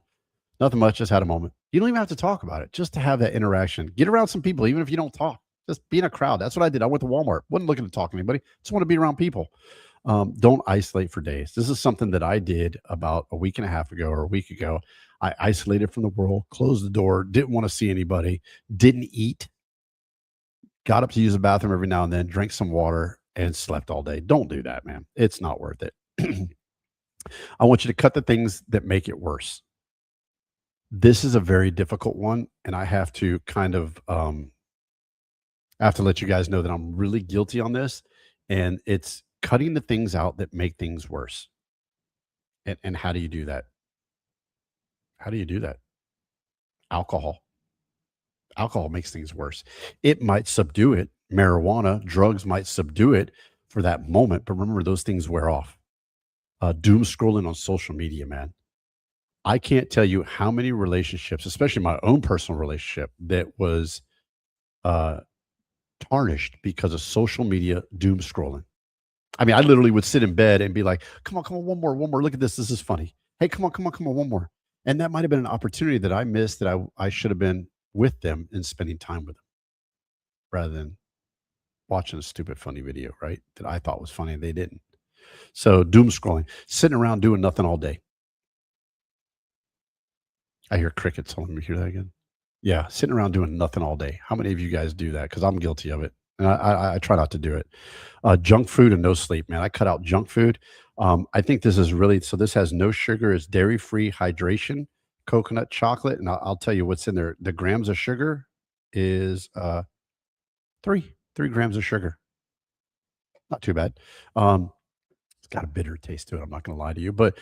Nothing much, just had a moment. You don't even have to talk about it, just to have that interaction. Get around some people, even if you don't talk. Just be in a crowd. That's what I did. I went to Walmart. Wasn't looking to talk to anybody. Just want to be around people. Don't isolate for days. This is something that I did about a week and a half ago or a week ago. I isolated from the world, closed the door, didn't want to see anybody, didn't eat, got up to use the bathroom every now and then, drank some water, and slept all day. Don't do that, man. It's not worth it. I want you to cut the things that make it worse. This is a very difficult one, and I have to kind of I have to let you guys know that I'm really guilty on this, and it's cutting the things out that make things worse. And how do you do that? How do you do that? Alcohol. Alcohol makes things worse. It might subdue it. Marijuana, drugs might subdue it for that moment, but remember, those things wear off. Doom scrolling on social media, man. I can't tell you how many relationships, especially my own personal relationship, that was tarnished because of social media doom scrolling. I mean, I literally would sit in bed and be like, come on, one more. Look at this. This is funny. Hey, come on, one more. And that might have been an opportunity that I missed, that I should have been with them and spending time with them rather than watching a stupid, funny video, right? That I thought was funny and they didn't. So doom scrolling, sitting around doing nothing all day. I hear crickets. Let me hear that again. Yeah, sitting around doing nothing all day. How many of you guys do that? Because I'm guilty of it. And I try not to do it. Junk food and no sleep, man. I cut out junk food. I think this is really, so this has no sugar, it's dairy-free hydration, coconut chocolate. And I'll tell you what's in there. The grams of sugar is 3 grams of sugar. Not too bad. It's got a bitter taste to it. I'm not going to lie to you. But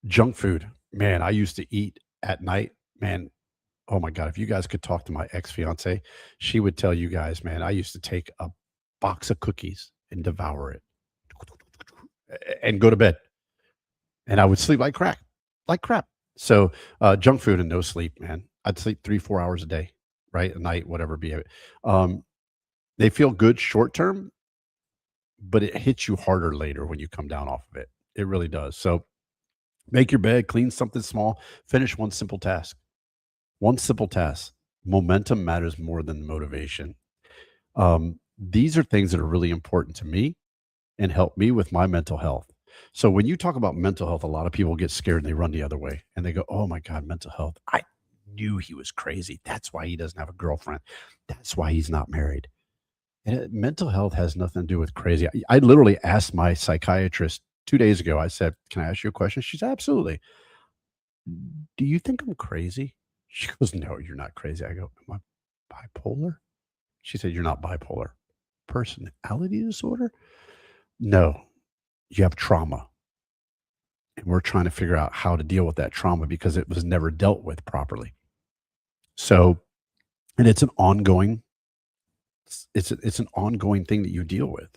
junk food, man, I used to eat at night, man. Oh my God, if you guys could talk to my ex-fiance, she would tell you guys, man, I used to take a box of cookies and devour it and go to bed. And I would sleep like crap. So junk food and no sleep, man. I'd sleep 3-4 hours a day, right? A night, whatever be it. They feel good short term, but it hits you harder later when you come down off of it. It really does. So make your bed, clean something small, finish one simple task. One simple task. Momentum matters more than motivation. These are things that are really important to me and help me with my mental health. So when you talk about mental health, a lot of people get scared and they run the other way and they go, oh my God, mental health. I knew he was crazy. That's why he doesn't have a girlfriend. That's why he's not married. And mental health has nothing to do with crazy. I literally asked my psychiatrist 2 days ago. I said, can I ask you a question? She said, absolutely. Do you think I'm crazy? She goes, no, you're not crazy. I go, am I bipolar? She said, you're not bipolar. Personality disorder? No, you have trauma. And we're trying to figure out how to deal with that trauma because it was never dealt with properly. So, and it's an ongoing, it's an ongoing thing that you deal with,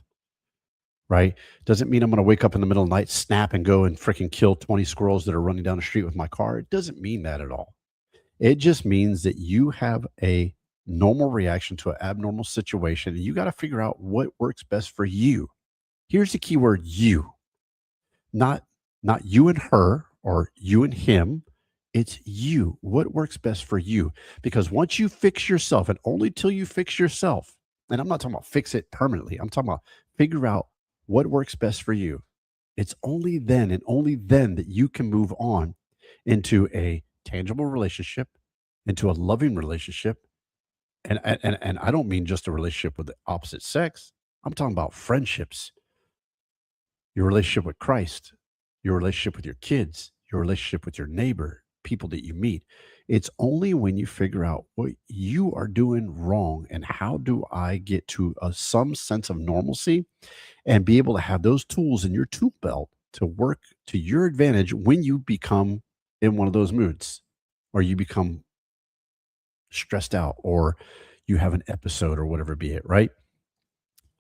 right? Doesn't mean I'm going to wake up in the middle of the night, snap and go and freaking kill 20 squirrels that are running down the street with my car. It doesn't mean that at all. It just means that you have a normal reaction to an abnormal situation, and you got to figure out what works best for you. Here's the key word, you. Not you and her or you and him. It's you. What works best for you? Because once you fix yourself, and only till you fix yourself, and I'm not talking about fix it permanently. I'm talking about figure out what works best for you. It's only then and only then that you can move on into a tangible relationship, into a loving relationship. And I don't mean just a relationship with the opposite sex. I'm talking about friendships, your relationship with Christ, your relationship with your kids, your relationship with your neighbor, people that you meet. It's only when you figure out what you are doing wrong and how do I get to some sense of normalcy and be able to have those tools in your tool belt to work to your advantage when you become in one of those moods, or you become stressed out, or you have an episode or whatever be it, right?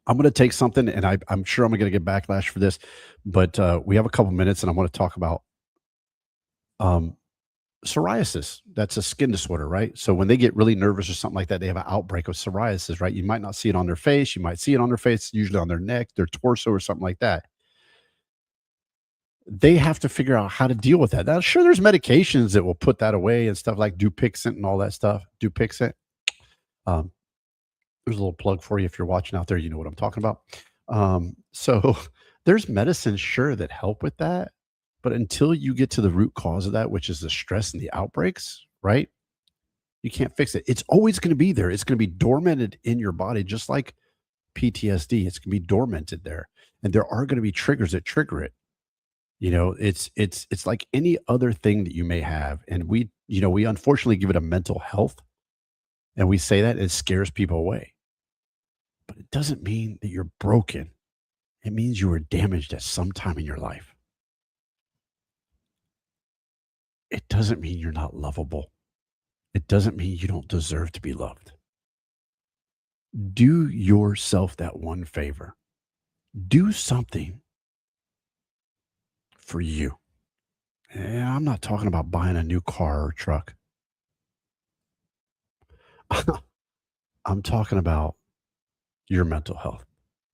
I'm going to take something, and I'm sure I'm going to get backlash for this, but we have a couple minutes, and I want to talk about psoriasis. That's a skin disorder, right? So when they get really nervous or something like that, they have an outbreak of psoriasis, right? You might not see it on their face. You might see it on their face, usually on their neck, their torso, or something like that. They have to figure out how to deal with that. Now, sure, there's medications that will put that away and stuff like Dupixent and all that stuff. Dupixent. There's a little plug for you. If you're watching out there, you know what I'm talking about. So there's medicines, sure, that help with that. But until you get to the root cause of that, which is the stress and the outbreaks, right? You can't fix it. It's always going to be there. It's going to be dormanted in your body, just like PTSD. It's going to be dormanted there. And there are going to be triggers that trigger it. You know, it's like any other thing that you may have. And we unfortunately give it a mental health. And we say that it scares people away. But it doesn't mean that you're broken. It means you were damaged at some time in your life. It doesn't mean you're not lovable. It doesn't mean you don't deserve to be loved. Do yourself that one favor. Do something for you. And I'm not talking about buying a new car or truck. I'm talking about your mental health.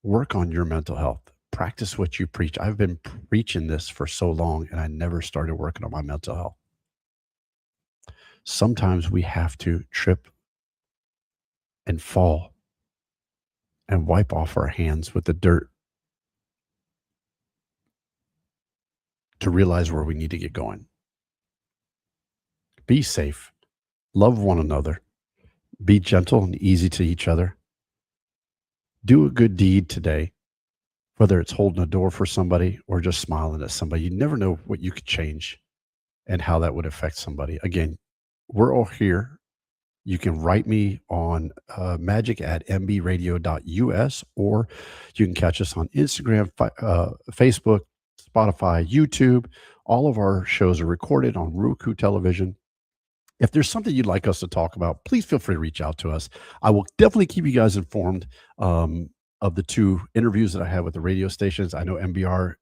Work on your mental health. Practice what you preach. I've been preaching this for so long, and I never started working on my mental health. Sometimes we have to trip and fall and wipe off our hands with the dirt to realize where we need to get going. Be safe. Love one another. Be gentle and easy to each other. Do a good deed today, whether it's holding a door for somebody or just smiling at somebody. You never know what you could change and how that would affect somebody. Again, we're all here. You can write me on magic@mbradio.us, or you can catch us on Instagram, Facebook, Spotify, YouTube. All of our shows are recorded on Roku television. If there's something you'd like us to talk about, please feel free to reach out to us. I will definitely keep you guys informed of the 2 interviews that I have with the radio stations. I know MBR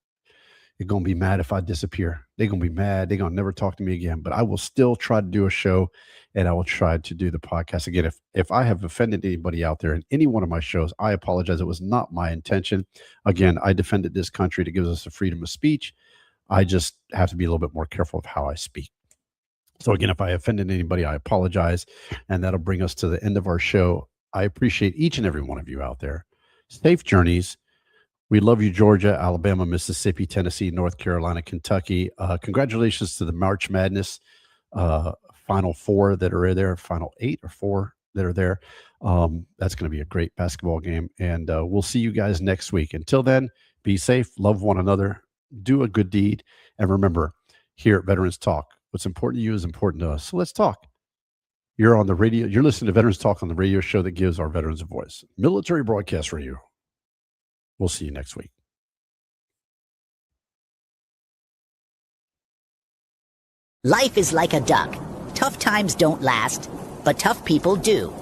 is going to be mad if I disappear. They're going to be mad. They're going to never talk to me again. But I will still try to do a show, and I will try to do the podcast. Again, if I have offended anybody out there in any one of my shows, I apologize. It was not my intention. Again, I defended this country that gives us the freedom of speech. I just have to be a little bit more careful of how I speak. So again, if I offended anybody, I apologize. And that'll bring us to the end of our show. I appreciate each and every one of you out there. Safe journeys. We love you, Georgia, Alabama, Mississippi, Tennessee, North Carolina, Kentucky. Congratulations to the March Madness Final 4 that are there, Final 8 or 4 that are there. That's going to be a great basketball game. And we'll see you guys next week. Until then, be safe, love one another, do a good deed. And remember, here at Veterans Talk, what's important to you is important to us. So let's talk. You're on the radio. You're listening to Veterans Talk on the radio show that gives our veterans a voice. Military Broadcast Radio. We'll see you next week. Life is like a duck. Tough times don't last, but tough people do.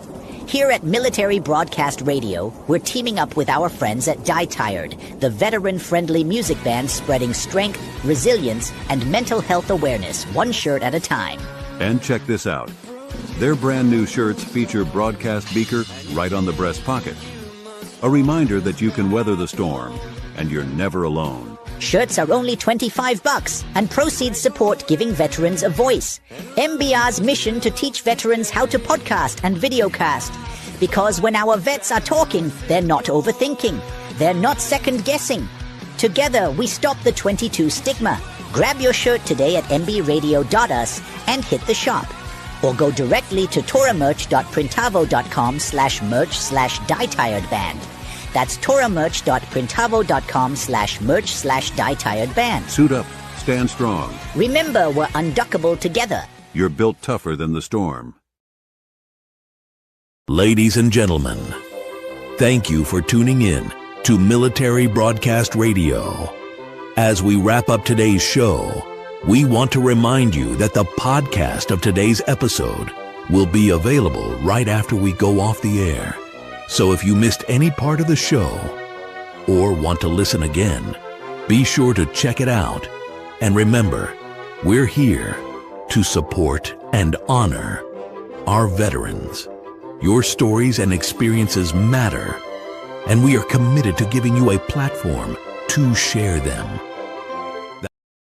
Here at Military Broadcast Radio, we're teaming up with our friends at Die Tired, the veteran-friendly music band spreading strength, resilience, and mental health awareness, one shirt at a time. And check this out. Their brand new shirts feature broadcast beaker right on the breast pocket. A reminder that you can weather the storm, and you're never alone. Shirts are only $25, and proceeds support giving veterans a voice. MBR's mission to teach veterans how to podcast and videocast. Because when our vets are talking, they're not overthinking. They're not second-guessing. Together, we stop the 22 stigma. Grab your shirt today at mbradio.us and hit the shop. Or go directly to toramerch.printavo.com/merch/dietiredband. That's toramerch.printavo.com/merch/dietiredband. Suit up, stand strong. Remember, we're unduckable together. You're built tougher than the storm. Ladies and gentlemen, thank you for tuning in to Military Broadcast Radio. As we wrap up today's show, we want to remind you that the podcast of today's episode will be available right after we go off the air. So if you missed any part of the show or want to listen again, be sure to check it out. And remember, we're here to support and honor our veterans. Your stories and experiences matter, and we are committed to giving you a platform to share them.